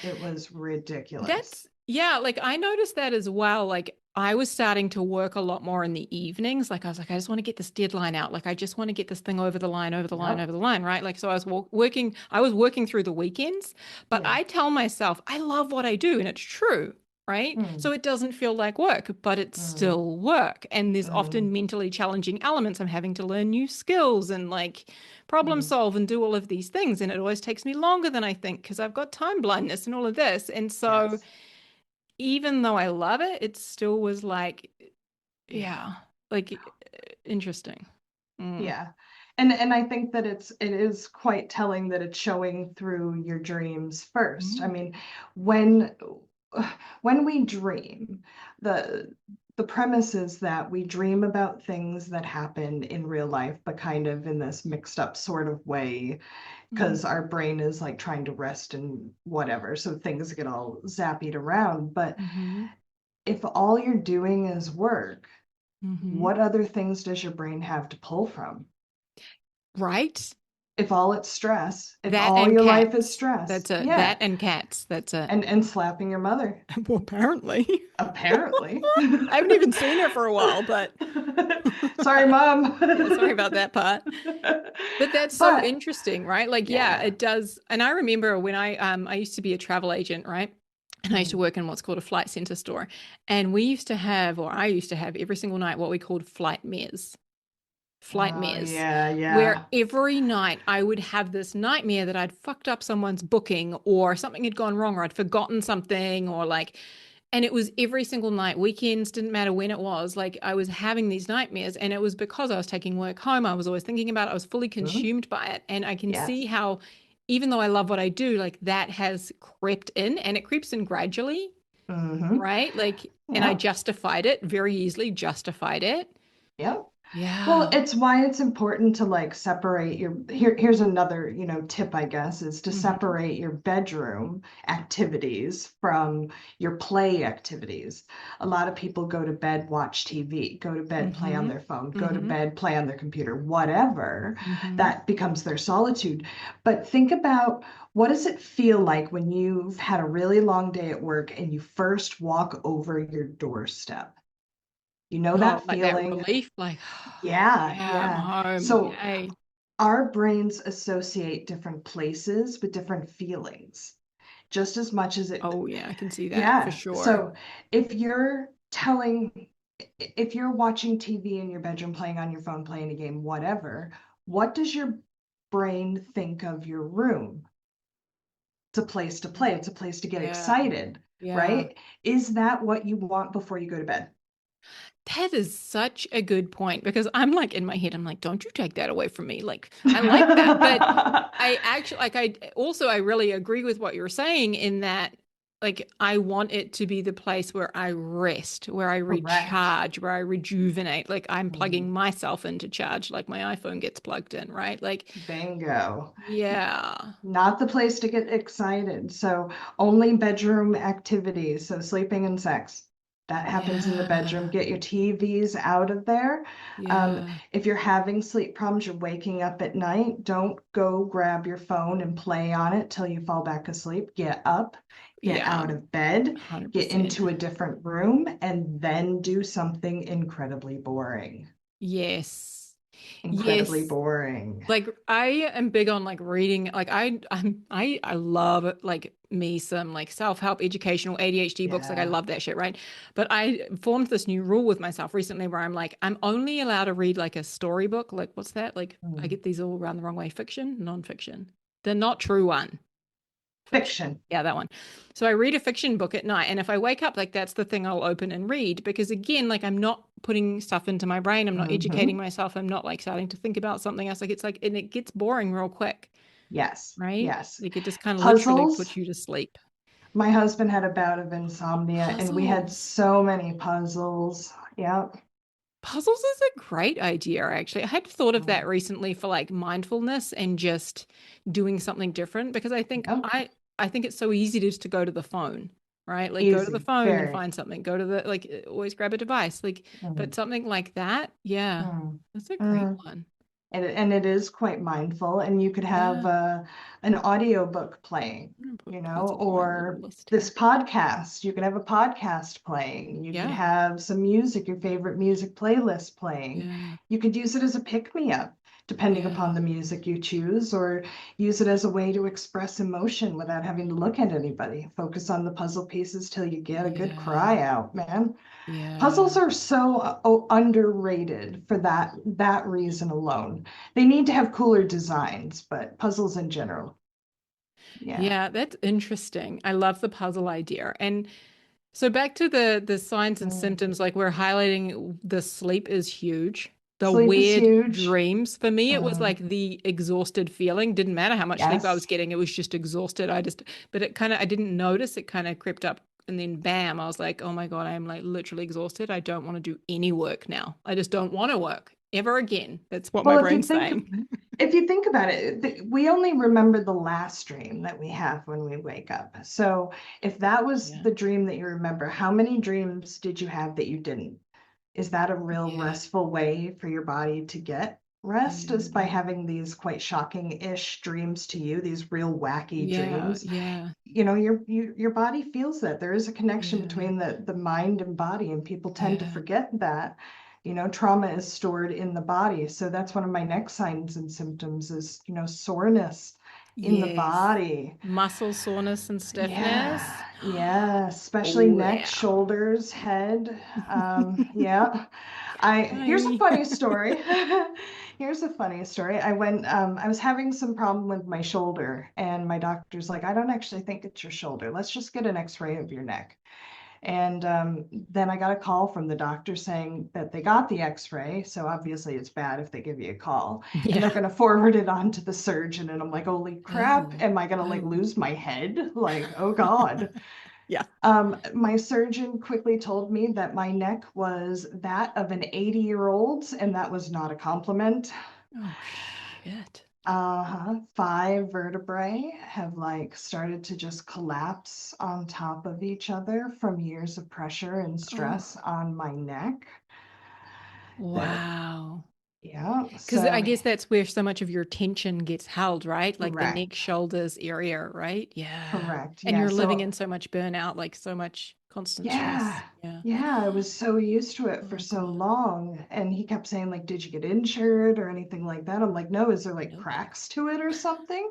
[SPEAKER 2] It was ridiculous.
[SPEAKER 1] That's, yeah, like I noticed that as well. Like I was starting to work a lot more in the evenings. Like I was like, I just want to get this deadline out. Like I just want to get this thing over the line, over the line,
[SPEAKER 2] Yep.
[SPEAKER 1] over the line, right? Like so I was working through the weekends, but
[SPEAKER 2] Yeah.
[SPEAKER 1] I tell myself I love what I do and it's true, right?
[SPEAKER 2] Mm,
[SPEAKER 1] So it doesn't feel like work, but it's
[SPEAKER 2] mm,
[SPEAKER 1] still work. And there's
[SPEAKER 2] mm,
[SPEAKER 1] often mentally challenging elements. I'm having to learn new skills and like problem
[SPEAKER 2] mm.
[SPEAKER 1] solve and do all of these things. And it always takes me longer than I think because I've got time blindness and all of this. And so
[SPEAKER 2] Yes.
[SPEAKER 1] even though I love it, it still was like,
[SPEAKER 2] Yeah.
[SPEAKER 1] yeah, like interesting. Mm.
[SPEAKER 2] Yeah. And I think that it is quite telling that it's showing through your dreams first. I
[SPEAKER 1] Mm.
[SPEAKER 2] mean, when when we dream, the the premise is that we dream about things that happen in real life, but kind of in this mixed up sort of way,
[SPEAKER 1] Mm.
[SPEAKER 2] because our brain is like trying to rest and whatever. So things get all zappied around. But
[SPEAKER 1] Hmm.
[SPEAKER 2] if all you're doing is work,
[SPEAKER 1] Hmm.
[SPEAKER 2] what other things does your brain have to pull from?
[SPEAKER 1] Right?
[SPEAKER 2] If all it's stress, if
[SPEAKER 1] That
[SPEAKER 2] all
[SPEAKER 1] and
[SPEAKER 2] your life is
[SPEAKER 1] cats.
[SPEAKER 2] stress,
[SPEAKER 1] That's it. That
[SPEAKER 2] yeah,
[SPEAKER 1] and cats. That's it.
[SPEAKER 2] and slapping your mother,
[SPEAKER 1] Well, apparently.
[SPEAKER 2] apparently.
[SPEAKER 1] I haven't even seen her for a while, but
[SPEAKER 2] Sorry, mom.
[SPEAKER 1] yeah, sorry about that part. But that's so
[SPEAKER 2] But
[SPEAKER 1] interesting, right? Like, yeah,
[SPEAKER 2] yeah.
[SPEAKER 1] it does. And I remember when I used to be a travel agent, right? And I used to
[SPEAKER 2] Mm.
[SPEAKER 1] work in what's called a flight center store. And we used to have, or I used to have every single night what we called flight
[SPEAKER 2] Oh
[SPEAKER 1] mares,
[SPEAKER 2] yeah,
[SPEAKER 1] where
[SPEAKER 2] yeah.
[SPEAKER 1] every night I would have this nightmare that I'd fucked up someone's booking or something had gone wrong or I'd forgotten something or like, and it was every single night, weekends, didn't matter when it was. Like I was having these nightmares and it was because I was taking work home. I was always thinking about it. I was fully
[SPEAKER 2] Mhm.
[SPEAKER 1] consumed by it. And I can see
[SPEAKER 2] Yes.
[SPEAKER 1] how, even though I love what I do, like that has crept in and it creeps in gradually,
[SPEAKER 2] Mm-hmm.
[SPEAKER 1] right? Like, and I
[SPEAKER 2] Yep.
[SPEAKER 1] justified it very easily, justified it.
[SPEAKER 2] Yep. Well,
[SPEAKER 1] Yeah.
[SPEAKER 2] it's why it's important to like separate here's another, tip, I guess, is to
[SPEAKER 1] Hmm.
[SPEAKER 2] separate your bedroom activities from your play activities. A lot of people go to bed, watch TV, go to bed, play on
[SPEAKER 1] Hmm.
[SPEAKER 2] their phone, go to
[SPEAKER 1] Hmm.
[SPEAKER 2] bed, play on their computer, whatever.
[SPEAKER 1] Hmm.
[SPEAKER 2] That becomes their solitude. But think about, what does it feel like when you've had a really long day at work and you first walk over your doorstep? You know
[SPEAKER 1] Oh,
[SPEAKER 2] that
[SPEAKER 1] like that
[SPEAKER 2] feeling?
[SPEAKER 1] relief, like,
[SPEAKER 2] Yeah,
[SPEAKER 1] yeah, I'm
[SPEAKER 2] yeah.
[SPEAKER 1] home.
[SPEAKER 2] So
[SPEAKER 1] Yay.
[SPEAKER 2] our brains associate different places with different feelings, just as much as
[SPEAKER 1] Oh, yeah, I can see that for
[SPEAKER 2] yeah.
[SPEAKER 1] sure.
[SPEAKER 2] So if you're watching TV in your bedroom, playing on your phone, playing a game, whatever, what does your brain think of your room? It's a place to play. It's a place to get
[SPEAKER 1] Yeah.
[SPEAKER 2] excited,
[SPEAKER 1] Yeah.
[SPEAKER 2] right? Is that what you want before you go to bed?
[SPEAKER 1] That is such a good point because I'm like in my head, I'm like, don't you take that away from me. Like, I like that. But I actually, like, I really agree with what you're saying in that, like, I want it to be the place where I rest, where I
[SPEAKER 2] Correct.
[SPEAKER 1] recharge, where I rejuvenate. Like, I'm plugging myself into charge, like my iPhone gets plugged in, right? Like,
[SPEAKER 2] Bingo.
[SPEAKER 1] yeah.
[SPEAKER 2] Not the place to get excited. So only bedroom activities. So sleeping and sex. That happens in the bedroom.
[SPEAKER 1] Yeah.
[SPEAKER 2] Get your TVs out of there. Um,
[SPEAKER 1] Yeah.
[SPEAKER 2] if you're having sleep problems, you're waking up at night, don't go grab your phone and play on it till you fall back asleep. Get up, get
[SPEAKER 1] Yeah.
[SPEAKER 2] out of bed, get
[SPEAKER 1] 100%.
[SPEAKER 2] into a different room, and then do something incredibly boring.
[SPEAKER 1] Yes.
[SPEAKER 2] Incredibly
[SPEAKER 1] Yes.
[SPEAKER 2] boring.
[SPEAKER 1] Like I am big on like reading. Like I love like me some like self-help educational ADHD books. Like I
[SPEAKER 2] Yeah.
[SPEAKER 1] love that shit, right? But I formed this new rule with myself recently where I'm like, I'm only allowed to read like a storybook. Like what's that? Like I
[SPEAKER 2] Mm.
[SPEAKER 1] get these all around the wrong way. Fiction, non-fiction. The not true one. Fiction.
[SPEAKER 2] Fiction.
[SPEAKER 1] Yeah, that one. So I read a fiction book at night, and if I wake up, like that's the thing I'll open and read because again, like I'm not putting stuff into my brain, I'm not educating
[SPEAKER 2] Hmm.
[SPEAKER 1] myself, I'm not like starting to think about something else. Like it's like, and it gets boring real quick,
[SPEAKER 2] Yes,
[SPEAKER 1] right?
[SPEAKER 2] yes.
[SPEAKER 1] Like it just kind of literally
[SPEAKER 2] Puzzles.
[SPEAKER 1] puts you to sleep.
[SPEAKER 2] My husband had a bout of insomnia and we had
[SPEAKER 1] Puzzles.
[SPEAKER 2] so many puzzles. Yep.
[SPEAKER 1] Puzzles is a great idea, actually. I had thought of that
[SPEAKER 2] Mm.
[SPEAKER 1] recently for like mindfulness and just doing something different because
[SPEAKER 2] Yep.
[SPEAKER 1] I think it's so easy just to go to the phone, right? Like go to the
[SPEAKER 2] Easy.
[SPEAKER 1] phone and
[SPEAKER 2] Very.
[SPEAKER 1] find something. Go to the like always grab a device. Like but
[SPEAKER 2] Mm.
[SPEAKER 1] something like that, yeah.
[SPEAKER 2] Mm.
[SPEAKER 1] That's a great
[SPEAKER 2] Mm.
[SPEAKER 1] one.
[SPEAKER 2] And it is quite mindful. And you could have
[SPEAKER 1] Yeah.
[SPEAKER 2] an audiobook playing,
[SPEAKER 1] I'm gonna put puzzles on my little
[SPEAKER 2] or
[SPEAKER 1] list
[SPEAKER 2] this
[SPEAKER 1] here.
[SPEAKER 2] podcast. You could have a podcast playing. You could
[SPEAKER 1] Yeah.
[SPEAKER 2] have some music, your favorite music playlist playing.
[SPEAKER 1] Yeah.
[SPEAKER 2] You could use it as a pick-me-up, depending upon
[SPEAKER 1] Yeah.
[SPEAKER 2] the music you choose, or use it as a way to express emotion without having to look at anybody. Focus on the puzzle pieces till you get a good
[SPEAKER 1] Yeah.
[SPEAKER 2] cry out, man. Puzzles
[SPEAKER 1] Yeah.
[SPEAKER 2] are so underrated for that reason alone. They need to have cooler designs, but puzzles in general, yeah.
[SPEAKER 1] Yeah, that's interesting. I love the puzzle idea. And so back to the signs and
[SPEAKER 2] Mm.
[SPEAKER 1] symptoms, like we're highlighting the sleep is huge. The
[SPEAKER 2] Sleep is
[SPEAKER 1] weird
[SPEAKER 2] huge.
[SPEAKER 1] dreams. For me, it was
[SPEAKER 2] Mm.
[SPEAKER 1] like the exhausted feeling. Didn't matter how much sleep I was
[SPEAKER 2] Yes.
[SPEAKER 1] getting, it was just exhausted. But it kind of, I didn't notice it kind of crept up. And then bam, I was like, oh my God, I'm like literally exhausted. I don't want to do any work now. I just don't want to work ever again. That's what my
[SPEAKER 2] Well,
[SPEAKER 1] brain's saying.
[SPEAKER 2] if you think about it, we only remember the last dream that we have when we wake up. So if that was
[SPEAKER 1] Yeah.
[SPEAKER 2] the dream that you remember, how many dreams did you have that you didn't? Is that a real
[SPEAKER 1] Yeah.
[SPEAKER 2] restful way for your body to get rest? Is by
[SPEAKER 1] Yeah.
[SPEAKER 2] having these quite shocking-ish dreams to you, these real wacky
[SPEAKER 1] Yeah.
[SPEAKER 2] dreams.
[SPEAKER 1] Yeah.
[SPEAKER 2] Your body feels that there is a connection
[SPEAKER 1] Yeah.
[SPEAKER 2] between the mind and body, and people tend to
[SPEAKER 1] Yeah.
[SPEAKER 2] forget that. Trauma is stored in the body. So that's one of my next signs and symptoms is, soreness in the
[SPEAKER 1] Yes.
[SPEAKER 2] body.
[SPEAKER 1] Muscle soreness and
[SPEAKER 2] Yeah,
[SPEAKER 1] stiffness.
[SPEAKER 2] yeah, especially
[SPEAKER 1] Oh,
[SPEAKER 2] neck,
[SPEAKER 1] yeah.
[SPEAKER 2] shoulders, head. Yeah. Here's a
[SPEAKER 1] Hi.
[SPEAKER 2] funny story. Here's a funny story. I was having some problem with my shoulder, and my doctor's like, I don't actually think it's your shoulder. Let's just get an x-ray of your neck. And then I got a call from the doctor saying that they got the x-ray. So obviously it's bad if they give you a call and they're
[SPEAKER 1] Yeah.
[SPEAKER 2] going to forward it on to the surgeon. And I'm like, holy crap,
[SPEAKER 1] Oh,
[SPEAKER 2] am I going to like
[SPEAKER 1] oh.
[SPEAKER 2] lose my head? Like, oh God.
[SPEAKER 1] Yeah.
[SPEAKER 2] My surgeon quickly told me that my neck was that of an 80-year-old's, and that was not a compliment.
[SPEAKER 1] Oh, shit.
[SPEAKER 2] 5 vertebrae have like started to just collapse on top of each other from years of pressure and stress
[SPEAKER 1] Oh,
[SPEAKER 2] on my neck. That,
[SPEAKER 1] wow.
[SPEAKER 2] yeah,
[SPEAKER 1] Because I
[SPEAKER 2] so
[SPEAKER 1] guess that's where so much of your tension gets held, right? Like the neck,
[SPEAKER 2] correct,
[SPEAKER 1] shoulders area, right? Yeah.
[SPEAKER 2] correct.
[SPEAKER 1] And
[SPEAKER 2] Yeah,
[SPEAKER 1] you're living
[SPEAKER 2] so
[SPEAKER 1] in so much burnout, like so much constant
[SPEAKER 2] yeah,
[SPEAKER 1] stress. Yeah.
[SPEAKER 2] yeah, I was so used to it for
[SPEAKER 1] Oh,
[SPEAKER 2] so
[SPEAKER 1] God.
[SPEAKER 2] long. And he kept saying, like, did you get injured or anything like that? I'm like, no, is there like
[SPEAKER 1] Nope.
[SPEAKER 2] cracks to it or something?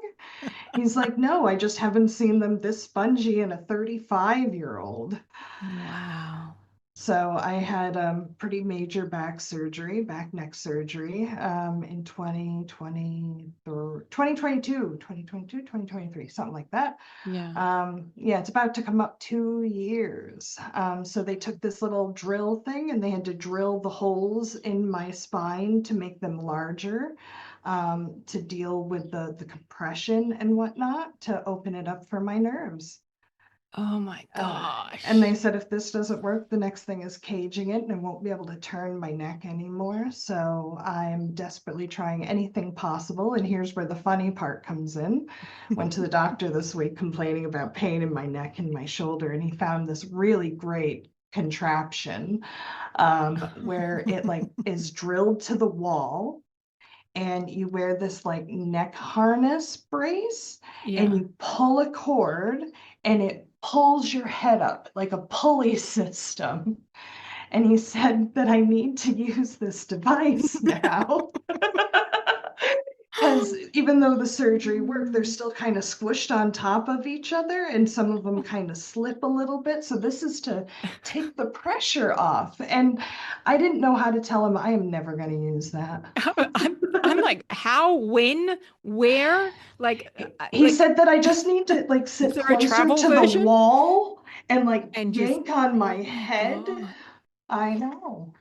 [SPEAKER 2] He's like, no, I just haven't seen them this spongy in a 35-year-old.
[SPEAKER 1] Wow.
[SPEAKER 2] So I had pretty major back neck surgery in 2023, something like that.
[SPEAKER 1] Yeah.
[SPEAKER 2] Yeah, it's about to come up 2 years. So they took this little drill thing and they had to drill the holes in my spine to make them larger, to deal with the compression and whatnot, to open it up for my nerves.
[SPEAKER 1] Oh my
[SPEAKER 2] And they
[SPEAKER 1] gosh.
[SPEAKER 2] said if this doesn't work, the next thing is caging it and I won't be able to turn my neck anymore. So I'm desperately trying anything possible. And here's where the funny part comes in. Went to the doctor this week complaining about pain in my neck and my shoulder, and he found this really great contraption, where it like is drilled to the wall, and you wear this like neck harness brace, and
[SPEAKER 1] Yeah.
[SPEAKER 2] you pull a cord and it pulls your head up like a pulley system. And he said that I need to use this device now. Because even though the surgery worked, they're still kind of squished on top of each other, and some of them kind of slip a little bit. So this is to take the pressure off. And I didn't know how to tell him I am never going to use that.
[SPEAKER 1] I'm like, how, when, where?
[SPEAKER 2] He
[SPEAKER 1] Like,
[SPEAKER 2] said that I just need to like
[SPEAKER 1] is
[SPEAKER 2] sit
[SPEAKER 1] there a
[SPEAKER 2] closer
[SPEAKER 1] travel
[SPEAKER 2] to the
[SPEAKER 1] version?
[SPEAKER 2] wall and like
[SPEAKER 1] And just,
[SPEAKER 2] yank on my
[SPEAKER 1] oh my
[SPEAKER 2] head.
[SPEAKER 1] God.
[SPEAKER 2] I know.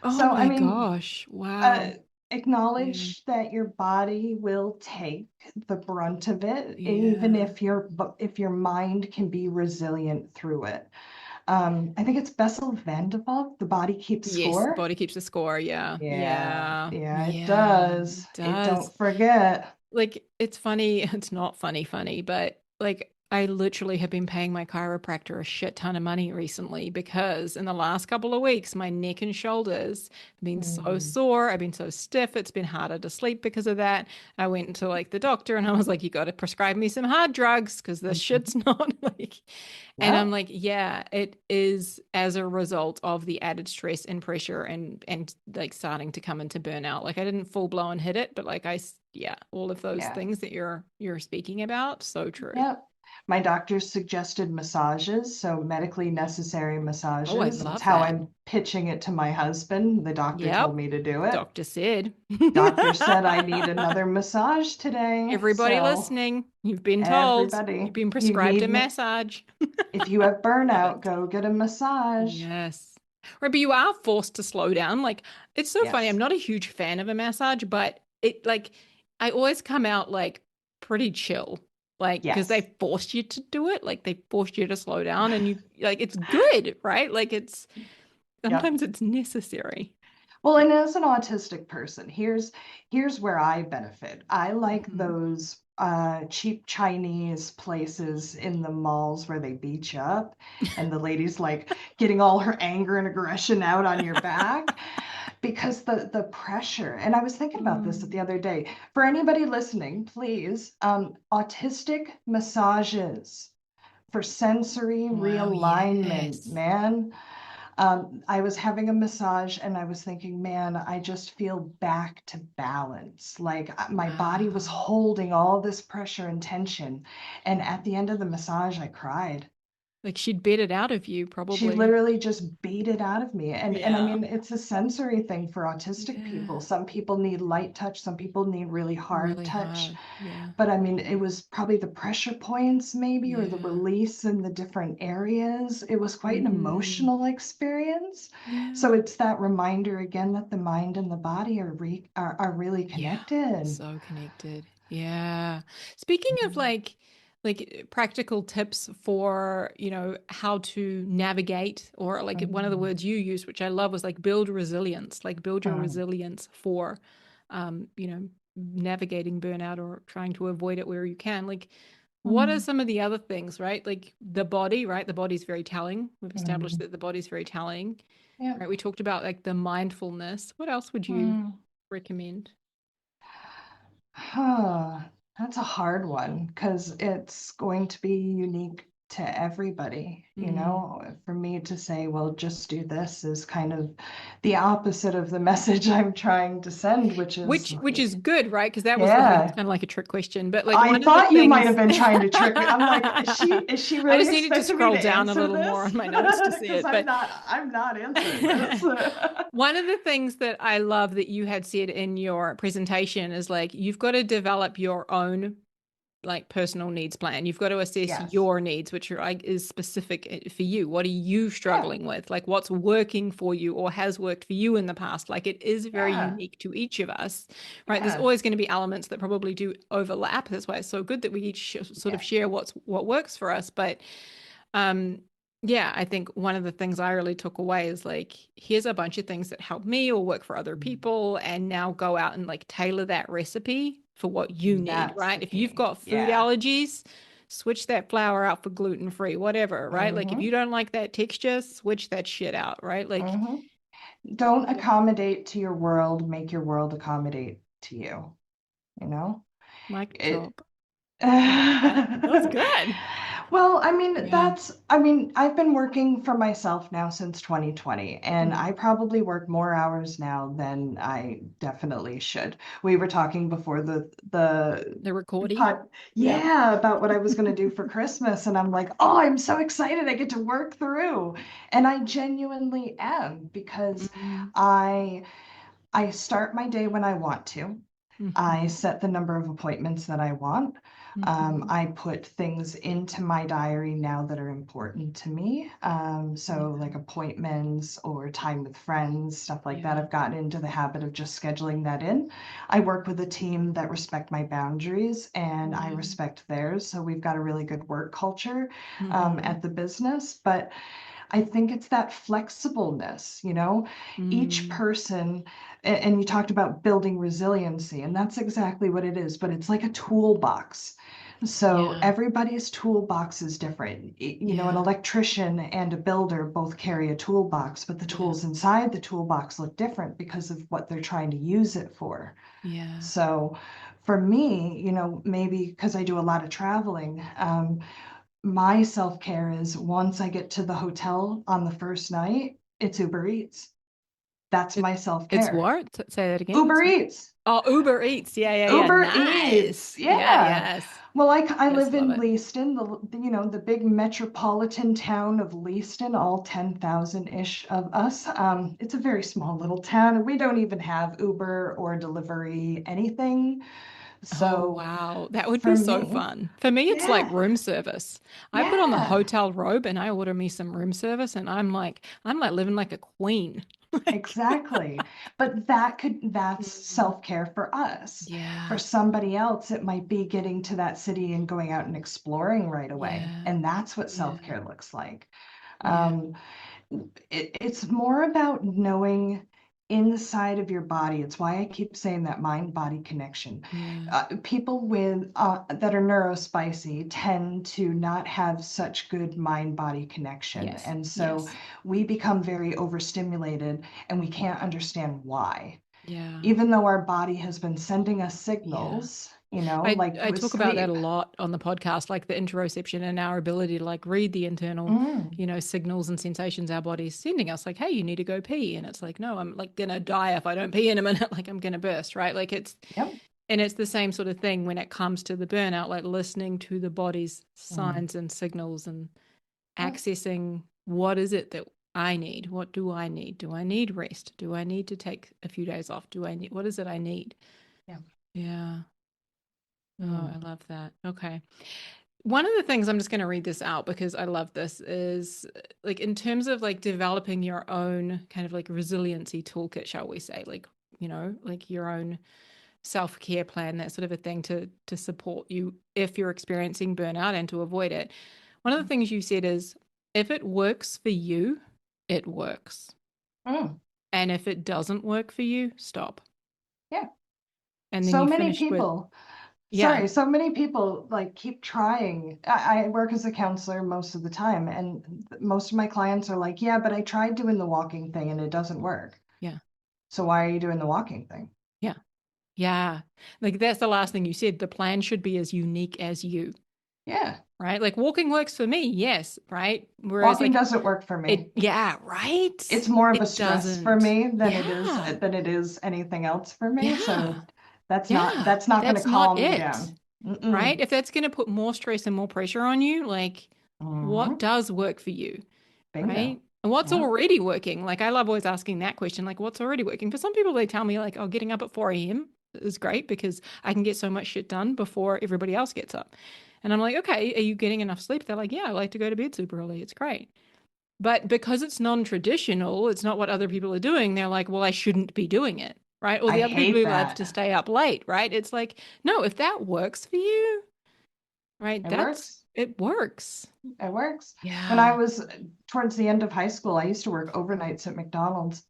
[SPEAKER 1] Oh
[SPEAKER 2] So, I
[SPEAKER 1] my
[SPEAKER 2] mean,
[SPEAKER 1] gosh.
[SPEAKER 2] uh,
[SPEAKER 1] Wow. Yeah.
[SPEAKER 2] acknowledge that your body will take the brunt of it, even
[SPEAKER 1] Yeah.
[SPEAKER 2] if your mind can be resilient through it. I think it's Bessel van der Kolk, The Body Keeps
[SPEAKER 1] Yes, the
[SPEAKER 2] Score.
[SPEAKER 1] body keeps the score. Yeah.
[SPEAKER 2] Yeah,
[SPEAKER 1] Yeah.
[SPEAKER 2] yeah, it
[SPEAKER 1] Yeah.
[SPEAKER 2] does.
[SPEAKER 1] It
[SPEAKER 2] It
[SPEAKER 1] does.
[SPEAKER 2] don't forget.
[SPEAKER 1] Like, it's funny. It's not funny, but like, I literally have been paying my chiropractor a shit ton of money recently because in the last couple of weeks, my neck and shoulders have been so
[SPEAKER 2] Mm,
[SPEAKER 1] sore. I've been so stiff. It's been harder to sleep because of that. I went to like the doctor and I was like, you got to prescribe me some hard drugs because this
[SPEAKER 2] mhm.
[SPEAKER 1] shit's not like, and
[SPEAKER 2] Yeah.
[SPEAKER 1] I'm like, yeah, it is as a result of the added stress and pressure and like starting to come into burnout. Like I didn't full blown hit it, but yeah, all of those
[SPEAKER 2] Yeah.
[SPEAKER 1] things that you're speaking about, so true.
[SPEAKER 2] Yep. My doctor suggested massages, so medically necessary
[SPEAKER 1] Oh, I
[SPEAKER 2] massages. That's
[SPEAKER 1] love
[SPEAKER 2] how
[SPEAKER 1] that.
[SPEAKER 2] I'm pitching it to my husband. The doctor told
[SPEAKER 1] Yep.
[SPEAKER 2] me to do it.
[SPEAKER 1] Doctor said.
[SPEAKER 2] Doctor said I need another massage today.
[SPEAKER 1] Everybody
[SPEAKER 2] So,
[SPEAKER 1] listening, you've been told, you've
[SPEAKER 2] everybody,
[SPEAKER 1] been
[SPEAKER 2] you
[SPEAKER 1] prescribed a
[SPEAKER 2] need,
[SPEAKER 1] massage.
[SPEAKER 2] if you have
[SPEAKER 1] Love
[SPEAKER 2] burnout,
[SPEAKER 1] it.
[SPEAKER 2] go get a massage.
[SPEAKER 1] Yes. Right, but you are forced to slow down. Like, it's so funny. I'm
[SPEAKER 2] Yes.
[SPEAKER 1] not a huge fan of a massage, but it like I always come out like pretty chill. Like, because
[SPEAKER 2] Yes.
[SPEAKER 1] they forced you to do it, like they forced you to slow down and you like it's good, right? Like it's
[SPEAKER 2] Yep.
[SPEAKER 1] sometimes it's necessary.
[SPEAKER 2] Well, and as an autistic person, here's where I benefit. I like
[SPEAKER 1] Mhm.
[SPEAKER 2] those cheap Chinese places in the malls where they beat you up and the lady's like getting all her anger and aggression out on your back, because the pressure. And I was thinking about this
[SPEAKER 1] Mm.
[SPEAKER 2] the other day. For anybody listening, please, autistic massages for sensory
[SPEAKER 1] Wow,
[SPEAKER 2] realignment,
[SPEAKER 1] yes.
[SPEAKER 2] man. I was having a massage and I was thinking, man, I just feel back to balance. Like my body was
[SPEAKER 1] Wow.
[SPEAKER 2] holding all this pressure and tension. And at the end of the massage, I cried.
[SPEAKER 1] Like she'd beat it out of you,
[SPEAKER 2] She
[SPEAKER 1] probably.
[SPEAKER 2] literally just beat it out of me. And I
[SPEAKER 1] Yeah.
[SPEAKER 2] mean, it's a sensory thing for autistic
[SPEAKER 1] Yeah.
[SPEAKER 2] people. Some people need light touch, some people need really hard
[SPEAKER 1] Really
[SPEAKER 2] touch.
[SPEAKER 1] hard. Yeah.
[SPEAKER 2] But I mean, it was probably the pressure points, maybe, or the
[SPEAKER 1] Yeah.
[SPEAKER 2] release in the different areas. It was quite an
[SPEAKER 1] Mm.
[SPEAKER 2] emotional experience.
[SPEAKER 1] Yeah.
[SPEAKER 2] So it's that reminder again that the mind and the body are really
[SPEAKER 1] Yeah.
[SPEAKER 2] connected.
[SPEAKER 1] So connected. Yeah. Speaking of like like practical tips for, how to navigate, or like one of the
[SPEAKER 2] Mm,
[SPEAKER 1] words you used, which I love, was like build resilience, like build your
[SPEAKER 2] mm,
[SPEAKER 1] resilience for, navigating burnout or trying to avoid it where you can. Like, what are
[SPEAKER 2] mm,
[SPEAKER 1] some of the other things, right? Like the body, right? The body's very telling. We've established
[SPEAKER 2] mm.
[SPEAKER 1] that the body's very telling,
[SPEAKER 2] Yeah.
[SPEAKER 1] right? We talked about like the mindfulness. What else would you
[SPEAKER 2] Mm.
[SPEAKER 1] recommend?
[SPEAKER 2] Huh. That's a hard one because it's going to be unique to everybody.
[SPEAKER 1] Mm.
[SPEAKER 2] For me to say, well, just do this is kind of the opposite of the message I'm trying to send, which is,
[SPEAKER 1] Which is good, right? Because that was like it's
[SPEAKER 2] yeah.
[SPEAKER 1] kind of like a trick question. But like
[SPEAKER 2] I
[SPEAKER 1] one of the
[SPEAKER 2] thought you might have
[SPEAKER 1] things
[SPEAKER 2] been trying to trick me. I'm like,
[SPEAKER 1] I
[SPEAKER 2] is she really
[SPEAKER 1] just needed to
[SPEAKER 2] expecting me
[SPEAKER 1] scroll
[SPEAKER 2] to
[SPEAKER 1] down a
[SPEAKER 2] answer
[SPEAKER 1] little more
[SPEAKER 2] this?
[SPEAKER 1] on my notes to see
[SPEAKER 2] Because
[SPEAKER 1] it. But
[SPEAKER 2] I'm not answering this.
[SPEAKER 1] one of the things that I love that you had said in your presentation is like you've got to develop your own like personal needs plan. You've got to assess
[SPEAKER 2] Yes.
[SPEAKER 1] your needs, which are like is specific for you. What are you
[SPEAKER 2] Yeah.
[SPEAKER 1] struggling with? Like what's working for you or has worked for you in the past? Like it is very
[SPEAKER 2] Yeah.
[SPEAKER 1] unique to each of us, right? There's
[SPEAKER 2] Yeah.
[SPEAKER 1] always going to be elements that probably do overlap. That's why it's so good that we each sort of
[SPEAKER 2] Yeah.
[SPEAKER 1] share what works for us. But um yeah, I think one of the things I really took away is like, here's a bunch of things that help me or work for other people, and now go out and like tailor that recipe for what you need,
[SPEAKER 2] That's
[SPEAKER 1] right?
[SPEAKER 2] the
[SPEAKER 1] If you've
[SPEAKER 2] key.
[SPEAKER 1] got food
[SPEAKER 2] Yeah.
[SPEAKER 1] allergies, switch that flour out for gluten free, whatever, right? Like if
[SPEAKER 2] Mm-hmm.
[SPEAKER 1] you don't like that texture, switch that shit out, right? Like,
[SPEAKER 2] Mm-hmm. Don't
[SPEAKER 1] yeah,
[SPEAKER 2] accommodate to your world, make your world accommodate to you, you know?
[SPEAKER 1] mic
[SPEAKER 2] It
[SPEAKER 1] drop. I like that. That was good.
[SPEAKER 2] Well,
[SPEAKER 1] Yeah.
[SPEAKER 2] I've been working for myself now since 2020, and
[SPEAKER 1] Mm.
[SPEAKER 2] I probably work more hours now than I definitely should. We were talking before the
[SPEAKER 1] The recording.
[SPEAKER 2] pod,
[SPEAKER 1] Yep.
[SPEAKER 2] yeah, about what I was going to do for Christmas, and I'm like, oh, I'm so excited I get to work through. And I genuinely am because
[SPEAKER 1] Mm.
[SPEAKER 2] I I start my day when I want to. I
[SPEAKER 1] Mm-hmm.
[SPEAKER 2] set the number of appointments that I want.
[SPEAKER 1] Mm-hmm.
[SPEAKER 2] I put things into my diary now that are important to me.
[SPEAKER 1] Yeah.
[SPEAKER 2] So, like appointments or time with friends, stuff like that.
[SPEAKER 1] Yeah.
[SPEAKER 2] I've gotten into the habit of just scheduling that in. I work with a team that respect my boundaries and I
[SPEAKER 1] Yeah.
[SPEAKER 2] respect theirs. So, we've got a really good work culture
[SPEAKER 1] Mm-hmm.
[SPEAKER 2] at the business. But I think it's that flexibleness, each
[SPEAKER 1] Mm.
[SPEAKER 2] person, and you talked about building resiliency, and that's exactly what it is, but it's like a toolbox. So
[SPEAKER 1] Yeah.
[SPEAKER 2] everybody's toolbox is different. An
[SPEAKER 1] Yeah.
[SPEAKER 2] electrician and a builder both carry a toolbox, but the
[SPEAKER 1] Yeah.
[SPEAKER 2] tools inside the toolbox look different because of what they're trying to use it for.
[SPEAKER 1] Yeah.
[SPEAKER 2] So for me, maybe because I do a lot of traveling, my self-care is once I get to the hotel on the first night, it's Uber Eats. That's
[SPEAKER 1] It,
[SPEAKER 2] my
[SPEAKER 1] it's
[SPEAKER 2] self-care.
[SPEAKER 1] what? Say that again.
[SPEAKER 2] Uber Eats.
[SPEAKER 1] Oh, Uber Eats. Yeah, yeah, yeah.
[SPEAKER 2] Uber Eats.
[SPEAKER 1] Nice. Yeah,
[SPEAKER 2] Yeah.
[SPEAKER 1] yes.
[SPEAKER 2] Well, I
[SPEAKER 1] Yes,
[SPEAKER 2] live
[SPEAKER 1] love
[SPEAKER 2] in
[SPEAKER 1] it.
[SPEAKER 2] Leaston, the big metropolitan town of Leaston, all 10,000-ish of us. It's a very small little town, and we don't even have Uber or delivery anything.
[SPEAKER 1] Oh,
[SPEAKER 2] So
[SPEAKER 1] wow. That would be
[SPEAKER 2] for
[SPEAKER 1] so
[SPEAKER 2] me,
[SPEAKER 1] fun. For me, it's like
[SPEAKER 2] yeah,
[SPEAKER 1] room service. I put on the
[SPEAKER 2] yeah.
[SPEAKER 1] hotel robe and I order me some room service, and I'm like living like a queen. Like,
[SPEAKER 2] Exactly. But that's
[SPEAKER 1] mm,
[SPEAKER 2] self-care for us. For
[SPEAKER 1] yeah,
[SPEAKER 2] somebody else, it might be getting to that city and going out and exploring right away.
[SPEAKER 1] yeah,
[SPEAKER 2] And that's what
[SPEAKER 1] yeah,
[SPEAKER 2] self-care looks like.
[SPEAKER 1] yeah,
[SPEAKER 2] Um, it's more about knowing inside of your body. It's why I keep saying that mind-body connection.
[SPEAKER 1] yeah.
[SPEAKER 2] People with that are neurospicy tend to not have such good mind-body connection,
[SPEAKER 1] Yes,
[SPEAKER 2] and so
[SPEAKER 1] yes.
[SPEAKER 2] we become very overstimulated, and we can't understand why,
[SPEAKER 1] Yeah,
[SPEAKER 2] even though our body has been sending us
[SPEAKER 1] yeah.
[SPEAKER 2] signals.
[SPEAKER 1] I
[SPEAKER 2] Like
[SPEAKER 1] I
[SPEAKER 2] with
[SPEAKER 1] talk about that a
[SPEAKER 2] sleep.
[SPEAKER 1] lot on the podcast, like the interoception and our ability to like read the internal,
[SPEAKER 2] Mm,
[SPEAKER 1] signals and sensations our body's sending us. Like, hey, you need to go pee, and it's like, no, I'm like gonna die if I don't pee in a minute. Like I'm gonna burst, right? Like
[SPEAKER 2] yep.
[SPEAKER 1] it's the same sort of thing when it comes to the burnout, like listening to the body's
[SPEAKER 2] Mm,
[SPEAKER 1] signs and signals and
[SPEAKER 2] yep.
[SPEAKER 1] accessing what is it that I need? What do I need? Do I need rest? Do I need to take a few days off? Do I need what is it I need?
[SPEAKER 2] Yep.
[SPEAKER 1] Yeah. Oh,
[SPEAKER 2] Mm,
[SPEAKER 1] I love that. Okay. One of the things, I'm just going to read this out because I love this, is like in terms of like developing your own kind of like resiliency toolkit, shall we say, like, like your own self-care plan, that sort of a thing to support you if you're experiencing burnout and to avoid it. One of the things you said is, if it works for you, it works.
[SPEAKER 2] Mm.
[SPEAKER 1] And if it doesn't work for you, stop.
[SPEAKER 2] Yeah.
[SPEAKER 1] And then
[SPEAKER 2] So
[SPEAKER 1] you
[SPEAKER 2] many
[SPEAKER 1] finished with,
[SPEAKER 2] people,
[SPEAKER 1] yeah,
[SPEAKER 2] sorry, so many people like keep trying. I work as a counselor most of the time, and most of my clients are like, yeah, but I tried doing the walking thing and it doesn't work.
[SPEAKER 1] yeah,
[SPEAKER 2] So why are you doing the walking thing?
[SPEAKER 1] yeah, yeah. Like that's the last thing you said. The plan should be as unique as you,
[SPEAKER 2] Yeah.
[SPEAKER 1] right? Like walking works for me, yes, right? Whereas
[SPEAKER 2] Walking
[SPEAKER 1] like
[SPEAKER 2] doesn't work for me.
[SPEAKER 1] yeah, right?
[SPEAKER 2] It's more of a
[SPEAKER 1] It
[SPEAKER 2] stress for
[SPEAKER 1] doesn't.
[SPEAKER 2] me
[SPEAKER 1] Yeah,
[SPEAKER 2] than it is anything else for me.
[SPEAKER 1] yeah,
[SPEAKER 2] So
[SPEAKER 1] yeah.
[SPEAKER 2] that's not going to
[SPEAKER 1] That's not
[SPEAKER 2] calm me
[SPEAKER 1] it,
[SPEAKER 2] down.
[SPEAKER 1] right?
[SPEAKER 2] Mm-mm.
[SPEAKER 1] If that's going to put more stress and more pressure on you, like what
[SPEAKER 2] Hmm.
[SPEAKER 1] does work for you?
[SPEAKER 2] Bingo.
[SPEAKER 1] Right? And what's
[SPEAKER 2] Yeah.
[SPEAKER 1] already working? Like, I love always asking that question, like, what's already working? For some people, they tell me, like, oh, getting up at 4 a.m. is great because I can get so much shit done before everybody else gets up. And I'm like, okay, are you getting enough sleep? They're like, yeah, I like to go to bed super early. It's great. But because it's non-traditional, it's not what other people are doing. They're like, well, I shouldn't be doing it. Right. Or
[SPEAKER 2] I
[SPEAKER 1] the other people
[SPEAKER 2] hate
[SPEAKER 1] who love
[SPEAKER 2] that.
[SPEAKER 1] to stay up late. Right. It's like, no, if that works for you, right,
[SPEAKER 2] It works.
[SPEAKER 1] it works.
[SPEAKER 2] It works. When I
[SPEAKER 1] Yeah.
[SPEAKER 2] was towards the end of high school, I used to work overnights at McDonald's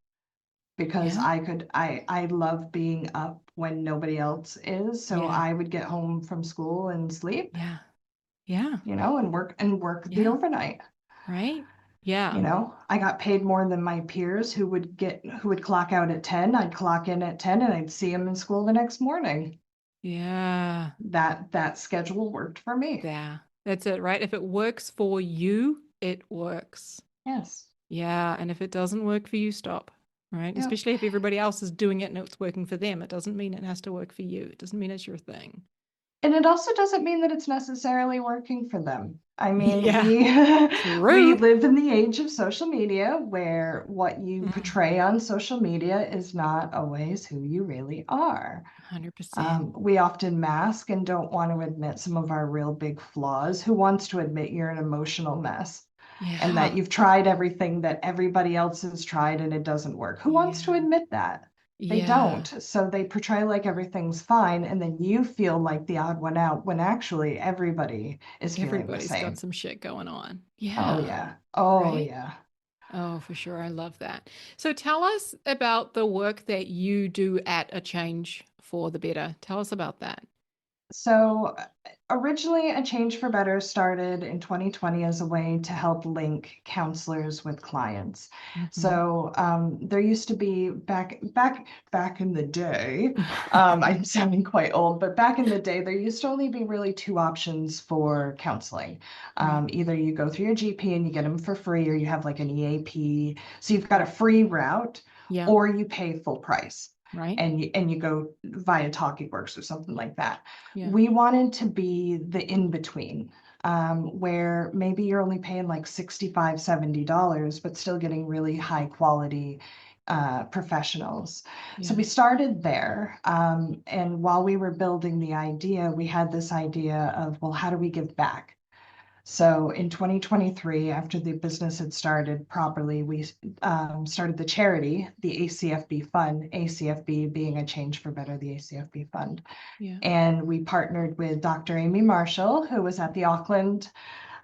[SPEAKER 2] because
[SPEAKER 1] Yeah.
[SPEAKER 2] I love being up when nobody else is. So
[SPEAKER 1] Yeah.
[SPEAKER 2] I would get home from school and sleep,
[SPEAKER 1] Yeah. Yeah.
[SPEAKER 2] and work the
[SPEAKER 1] Yeah.
[SPEAKER 2] overnight.
[SPEAKER 1] Right? Yeah.
[SPEAKER 2] I got paid more than my peers who would clock out at 10. I'd clock in at 10 and I'd see them in school the next morning.
[SPEAKER 1] Yeah.
[SPEAKER 2] That schedule worked for me.
[SPEAKER 1] Yeah. That's it, right? If it works for you, it works.
[SPEAKER 2] Yes.
[SPEAKER 1] Yeah. And if it doesn't work for you, stop. Right?
[SPEAKER 2] Yeah.
[SPEAKER 1] Especially if everybody else is doing it and it's working for them. It doesn't mean it has to work for you. It doesn't mean it's your thing.
[SPEAKER 2] And it also doesn't mean that it's necessarily working for them. I mean,
[SPEAKER 1] Yeah.
[SPEAKER 2] we
[SPEAKER 1] True.
[SPEAKER 2] live in the age of social media where what you
[SPEAKER 1] Mm,
[SPEAKER 2] portray on social media is not always who you really are.
[SPEAKER 1] 100%.
[SPEAKER 2] We often mask and don't want to admit some of our real big flaws. Who wants to admit you're an emotional mess and that
[SPEAKER 1] Yeah.
[SPEAKER 2] you've tried everything that everybody else has tried and it doesn't work? Who wants to
[SPEAKER 1] Yeah.
[SPEAKER 2] admit that? They
[SPEAKER 1] Yeah.
[SPEAKER 2] don't. So they portray like everything's fine, and then you feel like the odd one out when actually everybody is feeling the
[SPEAKER 1] Everybody's got
[SPEAKER 2] same.
[SPEAKER 1] some shit going on.
[SPEAKER 2] Oh,
[SPEAKER 1] Yeah.
[SPEAKER 2] yeah. Oh,
[SPEAKER 1] Right?
[SPEAKER 2] yeah.
[SPEAKER 1] Oh, for sure. I love that. So tell us about the work that you do at A Change for the Better. Tell us about that.
[SPEAKER 2] So originally, A Change for Better started in 2020 as a way to help link counselors with clients.
[SPEAKER 1] Mm-hmm.
[SPEAKER 2] So there used to be back in the day. I'm sounding quite old, but back in the day, there used to only be really two options for counseling.
[SPEAKER 1] Right.
[SPEAKER 2] Either you go through your GP and you get them for free, or you have like an EAP. So you've got a free route,
[SPEAKER 1] Yeah.
[SPEAKER 2] or you pay full price
[SPEAKER 1] Right.
[SPEAKER 2] and you go via Talking Works or something like that.
[SPEAKER 1] Yeah.
[SPEAKER 2] We wanted to be the in between, where maybe you're only paying like $65, $70, but still getting really high quality professionals. So
[SPEAKER 1] Yeah.
[SPEAKER 2] we started there. And while we were building the idea, we had this idea of, well, how do we give back? So in 2023, after the business had started properly, we started the charity, the ACFB Fund, ACFB being a Change for Better, the ACFB Fund.
[SPEAKER 1] Yeah.
[SPEAKER 2] And we partnered with Dr. Amy Marshall, who was at the Auckland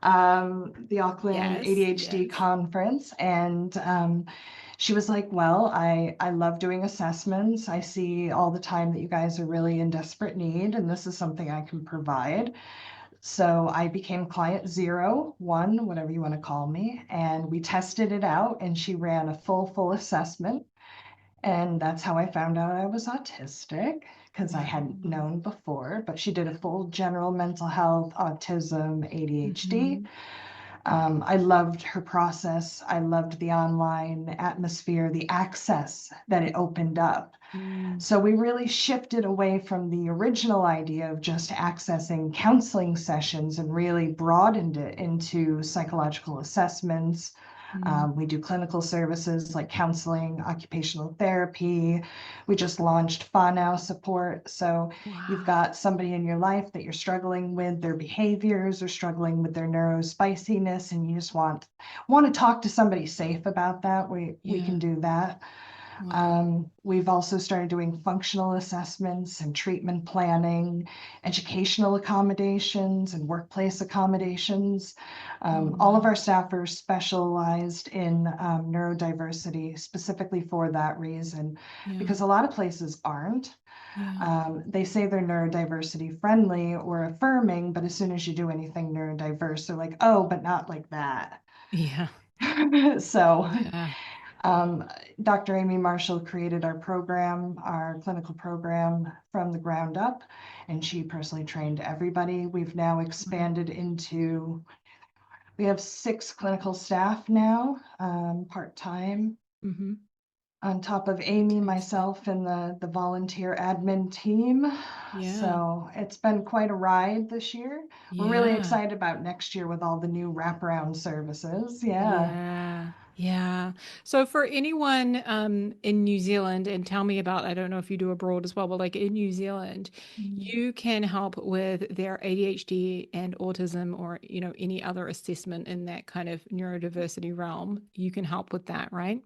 [SPEAKER 1] Yes.
[SPEAKER 2] ADHD
[SPEAKER 1] Yes.
[SPEAKER 2] conference. And she was like, well, I love doing assessments. I see all the time that you guys are really in desperate need, and this is something I can provide. So I became client 0, 1, whatever you want to call me, and we tested it out, and she ran a full assessment. And that's how I found out I was autistic, because I hadn't
[SPEAKER 1] Wow.
[SPEAKER 2] known before. But she did a full general mental health, autism, ADHD.
[SPEAKER 1] Mm-hmm.
[SPEAKER 2] I loved her process. I loved the online atmosphere, the access that it opened up.
[SPEAKER 1] Mm.
[SPEAKER 2] So we really shifted away from the original idea of just accessing counseling sessions and really broadened it into psychological assessments.
[SPEAKER 1] Mm.
[SPEAKER 2] We do clinical services like counseling, occupational therapy. We just launched Now support. So you've
[SPEAKER 1] Wow.
[SPEAKER 2] got somebody in your life that you're struggling with their behaviors or struggling with their neurospiciness, and you just want to talk to somebody safe about that. We
[SPEAKER 1] Yeah.
[SPEAKER 2] can do that.
[SPEAKER 1] Wow.
[SPEAKER 2] We've also started doing functional assessments and treatment planning, educational accommodations and workplace accommodations.
[SPEAKER 1] Oh,
[SPEAKER 2] All of
[SPEAKER 1] wow.
[SPEAKER 2] our staff are specialized in neurodiversity specifically for that reason,
[SPEAKER 1] Yeah.
[SPEAKER 2] because a lot of places aren't.
[SPEAKER 1] Yeah.
[SPEAKER 2] They say they're neurodiversity friendly or affirming, but as soon as you do anything neurodiverse, they're like, oh, but not like that.
[SPEAKER 1] Yeah.
[SPEAKER 2] So
[SPEAKER 1] Yeah.
[SPEAKER 2] Dr. Amy Marshall created our program, our clinical program from the ground up, and she personally trained everybody. We've now
[SPEAKER 1] Wow.
[SPEAKER 2] expanded into, we have 6 clinical staff now, part-time,
[SPEAKER 1] Mm-hmm.
[SPEAKER 2] on top of Amy,
[SPEAKER 1] Fantastic.
[SPEAKER 2] myself, and the volunteer admin team.
[SPEAKER 1] Yeah.
[SPEAKER 2] So it's been quite a ride this year. We're really
[SPEAKER 1] Yeah.
[SPEAKER 2] excited about next year with all the new wraparound services. Yeah.
[SPEAKER 1] Yeah. Yeah. So for anyone in New Zealand, and tell me about, I don't know if you do abroad as well, but like in New Zealand,
[SPEAKER 2] Mm.
[SPEAKER 1] you can help with their ADHD and autism or, any other assessment in that kind of neurodiversity realm. You can help with that, right?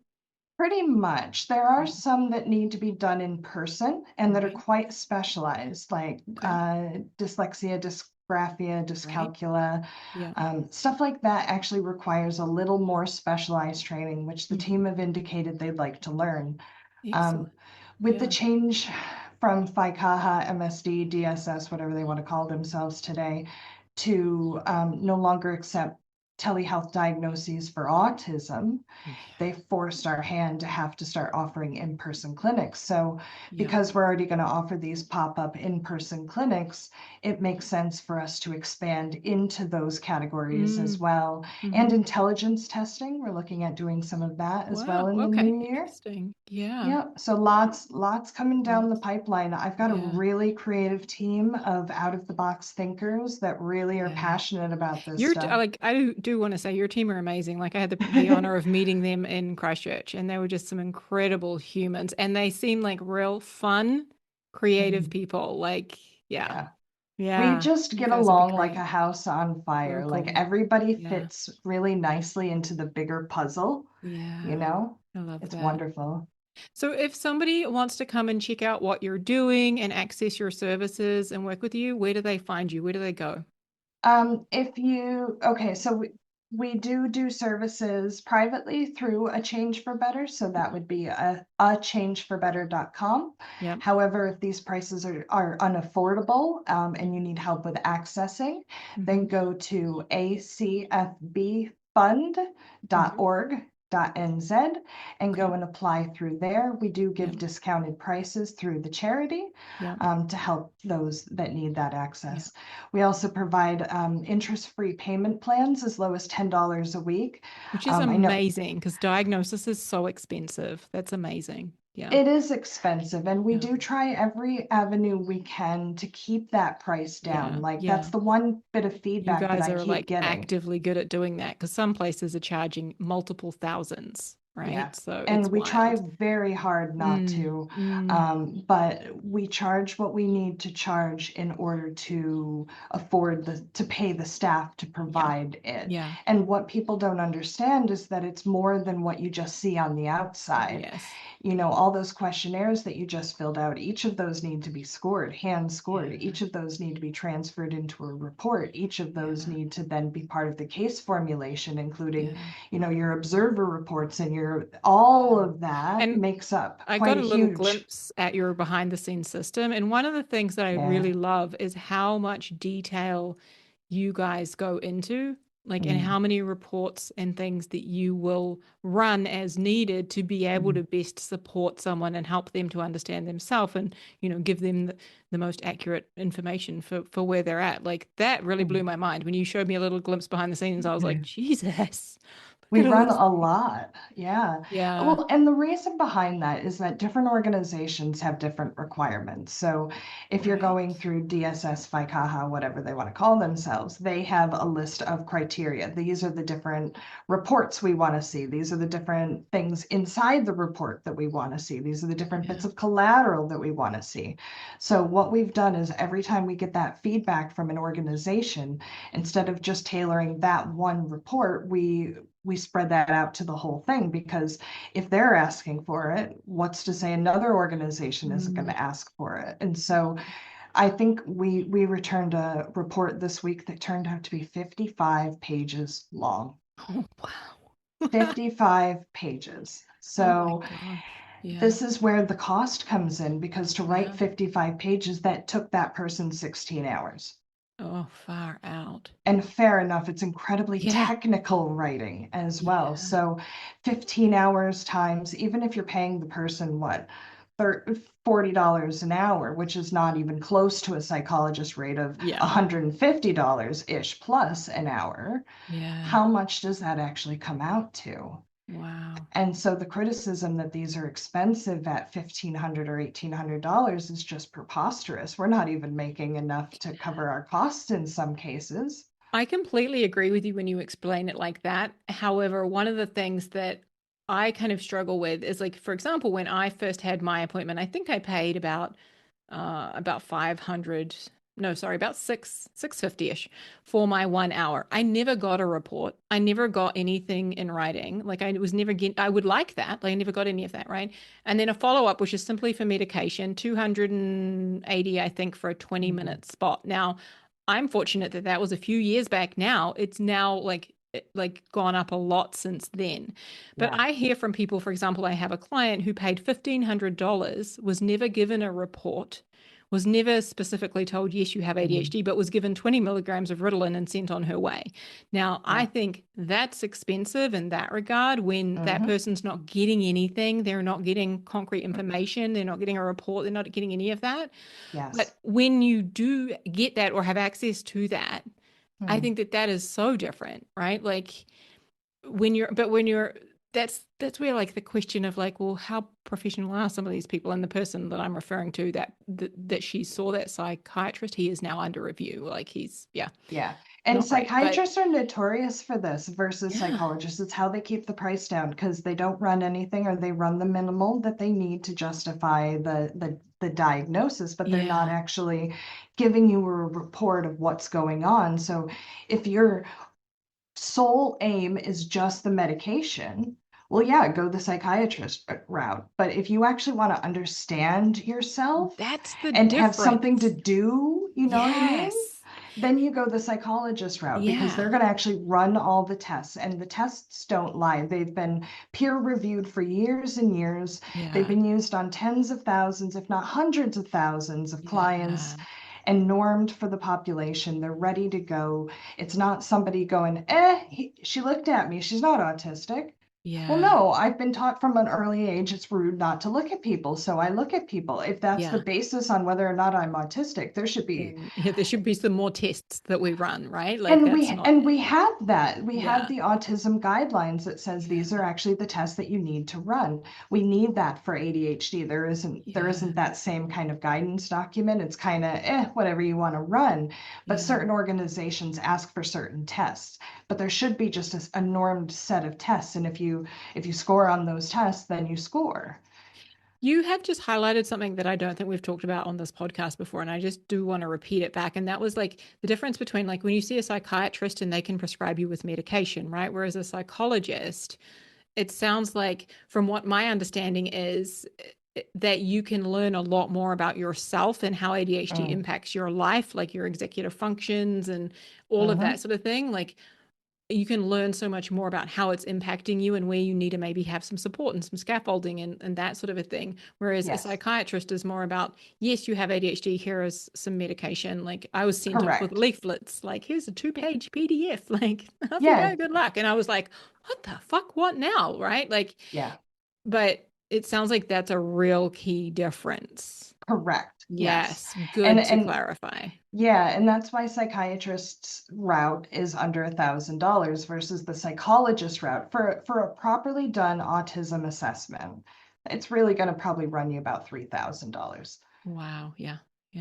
[SPEAKER 2] Pretty much. There are
[SPEAKER 1] Yeah.
[SPEAKER 2] some that need to be done in person and that are
[SPEAKER 1] Right.
[SPEAKER 2] quite specialized, like
[SPEAKER 1] Okay.
[SPEAKER 2] dyslexia, dysgraphia,
[SPEAKER 1] Right.
[SPEAKER 2] dyscalculia.
[SPEAKER 1] Yeah.
[SPEAKER 2] Stuff like that actually requires a little more specialized training, which the
[SPEAKER 1] Hmm.
[SPEAKER 2] team have indicated they'd like to learn. Um,
[SPEAKER 1] Excellent.
[SPEAKER 2] with the
[SPEAKER 1] Yeah.
[SPEAKER 2] change from FICAHA, MSD, DSS, whatever they want to call themselves today, to no longer accept telehealth diagnoses for autism,
[SPEAKER 1] Yeah.
[SPEAKER 2] they forced our hand to have to start offering in-person clinics. So
[SPEAKER 1] Yeah.
[SPEAKER 2] because we're already going to offer these pop-up in-person clinics, it makes sense for us to expand into those categories as
[SPEAKER 1] Mm.
[SPEAKER 2] well. And
[SPEAKER 1] Hmm.
[SPEAKER 2] intelligence testing, we're looking at doing some of that as well
[SPEAKER 1] Wow.
[SPEAKER 2] in the
[SPEAKER 1] Okay.
[SPEAKER 2] new year.
[SPEAKER 1] Interesting. Yeah.
[SPEAKER 2] Yeah, so lots coming down the
[SPEAKER 1] Lots.
[SPEAKER 2] pipeline. I've got a
[SPEAKER 1] Yeah.
[SPEAKER 2] really creative team of out-of-the-box thinkers that really are
[SPEAKER 1] Yeah.
[SPEAKER 2] passionate about this
[SPEAKER 1] You're
[SPEAKER 2] stuff.
[SPEAKER 1] like I do want to say your team are amazing. Like I had the honor of meeting them in Christchurch, and they were just some incredible humans, and they seem like real fun, creative
[SPEAKER 2] Mhm.
[SPEAKER 1] people. Like yeah,
[SPEAKER 2] Yeah. We
[SPEAKER 1] yeah,
[SPEAKER 2] just
[SPEAKER 1] you
[SPEAKER 2] get
[SPEAKER 1] guys would be
[SPEAKER 2] along like
[SPEAKER 1] great.
[SPEAKER 2] a house on
[SPEAKER 1] So
[SPEAKER 2] fire. Like
[SPEAKER 1] cool.
[SPEAKER 2] everybody
[SPEAKER 1] Yeah,
[SPEAKER 2] fits really nicely into the bigger puzzle, you
[SPEAKER 1] yeah,
[SPEAKER 2] know?
[SPEAKER 1] I love
[SPEAKER 2] It's
[SPEAKER 1] that.
[SPEAKER 2] wonderful.
[SPEAKER 1] So if somebody wants to come and check out what you're doing and access your services and work with you, where do they find you? Where do they go?
[SPEAKER 2] If you, okay, so we do services privately through A Change for Better. So that would be achangeforbetter.com.
[SPEAKER 1] Yeah.
[SPEAKER 2] However, if these prices are unaffordable and you need help with accessing,
[SPEAKER 1] Mm-hmm.
[SPEAKER 2] then go to acfbfund.org.nz and
[SPEAKER 1] Okay.
[SPEAKER 2] go and apply through there. We do
[SPEAKER 1] Yeah.
[SPEAKER 2] give discounted prices through the charity
[SPEAKER 1] Yeah.
[SPEAKER 2] to help those that need that
[SPEAKER 1] Yeah.
[SPEAKER 2] access. We also provide interest-free payment plans as low as $10 a week.
[SPEAKER 1] Which is
[SPEAKER 2] I know
[SPEAKER 1] amazing because diagnosis is so expensive. That's amazing. Yeah.
[SPEAKER 2] it is expensive, and we
[SPEAKER 1] Yeah.
[SPEAKER 2] do try every avenue we can to keep that price down.
[SPEAKER 1] Yeah.
[SPEAKER 2] Like that's
[SPEAKER 1] Yeah.
[SPEAKER 2] the one bit of
[SPEAKER 1] You
[SPEAKER 2] feedback that
[SPEAKER 1] guys
[SPEAKER 2] I
[SPEAKER 1] are
[SPEAKER 2] keep
[SPEAKER 1] like
[SPEAKER 2] getting.
[SPEAKER 1] actively good at doing that because some places are charging multiple thousands,
[SPEAKER 2] Yeah.
[SPEAKER 1] right? So
[SPEAKER 2] And
[SPEAKER 1] it's
[SPEAKER 2] we try
[SPEAKER 1] wild.
[SPEAKER 2] very hard not
[SPEAKER 1] Mm,
[SPEAKER 2] to,
[SPEAKER 1] mm,
[SPEAKER 2] but we charge what we need to charge in order to afford to pay the staff to
[SPEAKER 1] yeah.
[SPEAKER 2] provide it.
[SPEAKER 1] Yeah.
[SPEAKER 2] And what people don't understand is that it's more than what you just see on the outside.
[SPEAKER 1] Yes.
[SPEAKER 2] You know, all those questionnaires that you just filled out, each of those need to be scored, hand scored.
[SPEAKER 1] Yeah.
[SPEAKER 2] Each of those need to be transferred into a report. Each of those
[SPEAKER 1] Yeah.
[SPEAKER 2] need to then be part of the case formulation, including,
[SPEAKER 1] Yeah.
[SPEAKER 2] your observer reports and your all
[SPEAKER 1] Yeah.
[SPEAKER 2] of that
[SPEAKER 1] And
[SPEAKER 2] makes up
[SPEAKER 1] I
[SPEAKER 2] quite
[SPEAKER 1] got
[SPEAKER 2] a
[SPEAKER 1] a little
[SPEAKER 2] huge.
[SPEAKER 1] glimpse at your behind the scenes system. And one of the things that I
[SPEAKER 2] Yeah.
[SPEAKER 1] really love is how much detail you guys go into, like, and
[SPEAKER 2] Mm,
[SPEAKER 1] how many reports and things that you will run as needed to be able
[SPEAKER 2] mm,
[SPEAKER 1] to best support someone and help them to understand themselves and, give them the most accurate information for where they're at. Like, that really blew
[SPEAKER 2] mm.
[SPEAKER 1] my mind. When you showed me a little glimpse behind the scenes, I was like,
[SPEAKER 2] Yeah.
[SPEAKER 1] Jesus,
[SPEAKER 2] We
[SPEAKER 1] look at all
[SPEAKER 2] run
[SPEAKER 1] this.
[SPEAKER 2] a lot. Yeah.
[SPEAKER 1] Yeah.
[SPEAKER 2] Well, and the reason behind that is that different organizations have different requirements. So if you're
[SPEAKER 1] Right.
[SPEAKER 2] going through DSS, FICAHA, whatever they want to call themselves, they have a list of criteria. These are the different reports we want to see. These are the different things inside the report that we want to see. These are the different bits
[SPEAKER 1] Yeah.
[SPEAKER 2] of collateral that we want to see. So what we've done is every time we get that feedback from an organization, instead of just tailoring that one report, we we spread that out to the whole thing, because if they're asking for it, what's to say another organization isn't going to ask for it? And so I think we returned a report this week that turned out to be 55 pages long.
[SPEAKER 1] Oh, wow.
[SPEAKER 2] 55 pages. So this is where the cost comes in, because to write 55 pages, that took that person 16 hours.
[SPEAKER 1] Oh, far out.
[SPEAKER 2] And fair enough, it's incredibly technical writing as well. So 15 hours times, even if you're paying the person, what, $40 an hour, which is not even close to a psychologist rate of $150-ish plus an hour. How much does that actually come out to?
[SPEAKER 1] Wow.
[SPEAKER 2] And so the criticism that these are expensive at $1,500 or $1,800 is just preposterous. We're not even making enough to cover our costs in some cases.
[SPEAKER 1] I completely agree with you when you explain it like that. However, one of the things that I kind of struggle with is, like, for example, when I first had my appointment, I think I paid about 500, no, sorry, about 650-ish for my 1 hour. I never got a report. I never got anything in writing. Like, I was never I would like that. Like, I never got any of that, right? And then a follow-up, which is simply for medication, 280, I think, for a 20-minute spot. Now, I'm fortunate that that was a few years back now. It's now like gone up a lot since then. But I hear from people, for example, I have a client who paid $1,500, was never given a report, was never specifically told, yes, you have ADHD, but was given 20 milligrams of Ritalin and sent on her way. Now, I think that's expensive in that regard, when that person's not getting anything. They're not getting concrete information. They're not getting a report. They're not getting any of that. But when you do get that or have access to that, I think that that is so different, right? Like, when you're that's where, like, the question of, like, well, how professional are some of these people? And the person that I'm referring to, that she saw that psychiatrist, he is now under review. Like, he's
[SPEAKER 2] and psychiatrists are notorious for this versus psychologists. It's how they keep the price down, because they don't run anything, or they run the minimal that they need to justify the diagnosis, but they're not actually giving you a report of what's going on. So if your sole aim is just the medication, well, go the psychiatrist route. But if you actually want to understand yourself,
[SPEAKER 1] that's the
[SPEAKER 2] and
[SPEAKER 1] difference.
[SPEAKER 2] have something to do, you know what I mean? Then you go the psychologist route, because they're going to actually run all the tests, and the tests don't lie. They've been peer reviewed for years and years. They've been used on tens of thousands, if not hundreds of thousands of clients, and normed for the population. They're ready to go. It's not somebody going, she looked at me, she's not autistic. Well, no, I've been taught from an early age it's rude not to look at people, so I look at people. If that's the basis on whether or not I'm autistic, there should be
[SPEAKER 1] there should be some more tests that we run, right? Like,
[SPEAKER 2] and we have that. We have the autism guidelines that says these are actually the tests that you need to run. We need that for ADHD. There isn't that same kind of guidance document. It's kind of whatever you want to run. But certain organizations ask for certain tests. But there should be just a normed set of tests. And if you score on those tests, then you score.
[SPEAKER 1] You have just highlighted something that I don't think we've talked about on this podcast before, and I just do want to repeat it back. And that was, like, the difference between, like, when you see a psychiatrist and they can prescribe you with medication, right? Whereas a psychologist, it sounds like, from what my understanding is, that you can learn a lot more about yourself and how ADHD impacts your life, like your executive functions and all of that sort of thing. Like, you can learn so much more about how it's impacting you and where you need to maybe have some support and some scaffolding and that sort of a thing. Whereas a psychiatrist is more about, yes, you have ADHD, here is some medication. Like, I was sent off with leaflets, like, here's a 2-page PDF, like, off you go, good luck. And I was like, what the fuck, what now? Right? Like, but it sounds like that's a real key difference.
[SPEAKER 2] Correct.
[SPEAKER 1] Yes. Good to clarify.
[SPEAKER 2] Yeah, and that's why psychiatrist's route is under $1,000 versus the psychologist route for a properly done autism assessment. It's really going to probably run you about $3,000.
[SPEAKER 1] Wow. Yeah.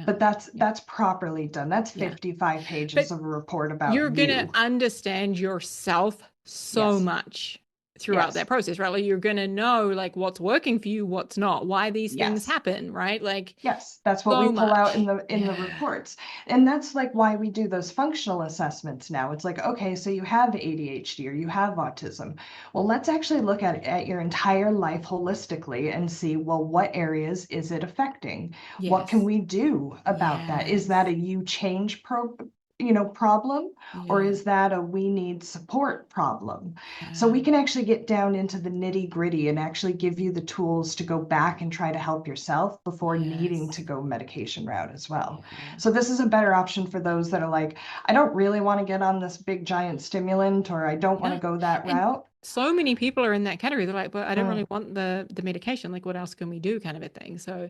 [SPEAKER 2] But that's properly done. That's 55 pages of a report about
[SPEAKER 1] you're going to understand yourself so much throughout that process, right? Like you're going to know like what's working for you, what's not, why these things happen, right? Like,
[SPEAKER 2] yes, that's what
[SPEAKER 1] so
[SPEAKER 2] we pull out
[SPEAKER 1] much.
[SPEAKER 2] in the reports. And that's like why we do those functional assessments now. It's like, okay, so you have ADHD or you have autism. Well, let's actually look at your entire life holistically and see, well, what areas is it affecting? What can we do about that? Is that a you change problem, or is that a we need support problem? So we can actually get down into the nitty gritty and actually give you the tools to go back and try to help yourself before needing to go medication route as well. So this is a better option for those that are like, I don't really want to get on this big giant stimulant, or I don't want to go that route.
[SPEAKER 1] So many people are in that category. They're like, but I don't really want the medication. Like, what else can we do, kind of a thing. So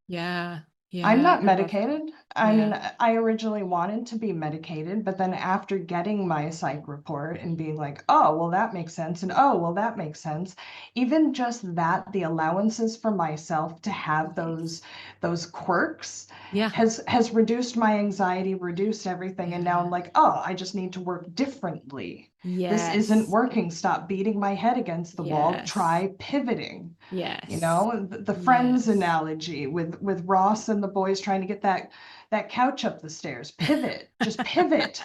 [SPEAKER 1] yeah.
[SPEAKER 2] I'm not medicated. I mean, I originally wanted to be medicated, but then after getting my psych report and being like, oh, well, that makes sense. And oh, well, that makes sense. Even just that, the allowances for myself to have those quirks has reduced my anxiety, reduced everything. And now I'm like, oh, I just need to work differently. This isn't working. Stop beating my head against the wall. Try pivoting. You know, the Friends analogy with Ross and the boys trying to get that couch up the stairs. Pivot. Just pivot.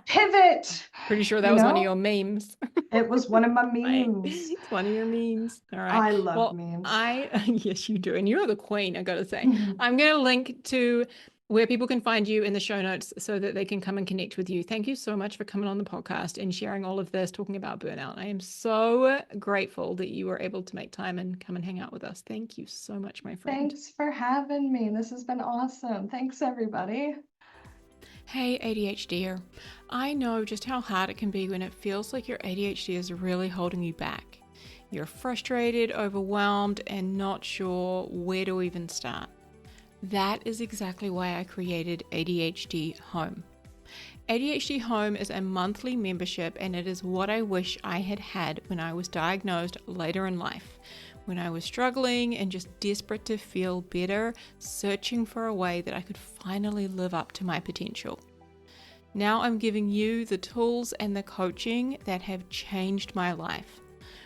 [SPEAKER 2] Pivot.
[SPEAKER 1] Pretty sure that was one of your memes.
[SPEAKER 2] It was one of my memes.
[SPEAKER 1] It's one of your memes. All right.
[SPEAKER 2] I love memes.
[SPEAKER 1] Yes, you do. And you're the queen, I got to say. I'm going to link to where people can find you in the show notes so that they can come and connect with you. Thank you so much for coming on the podcast and sharing all of this, talking about burnout. I am so grateful that you were able to make time and come and hang out with us. Thank you so much, my friend.
[SPEAKER 2] Thanks for having me. This has been awesome. Thanks, everybody.
[SPEAKER 1] Hey, ADHDer. I know just how hard it can be when it feels like your ADHD is really holding you back. You're frustrated, overwhelmed, and not sure where to even start. That is exactly why I created ADHD Home. ADHD Home is a monthly membership, and it is what I wish I had had when I was diagnosed later in life, when I was struggling and just desperate to feel better, searching for a way that I could finally live up to my potential. Now I'm giving you the tools and the coaching that have changed my life,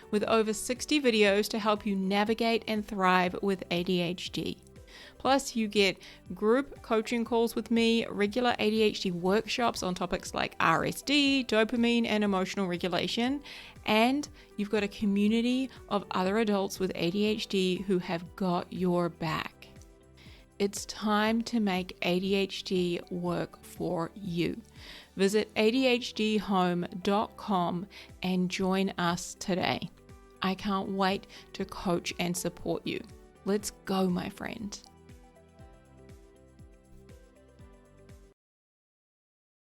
[SPEAKER 1] with over 60 videos to help you navigate and thrive with ADHD. Plus, you get group coaching calls with me, regular ADHD workshops on topics like RSD, dopamine, and emotional regulation. And you've got a community of other adults with ADHD who have got your back. It's time to make ADHD work for you. Visit ADHDhome.com and join us today. I can't wait to coach and support you. Let's go, my friend.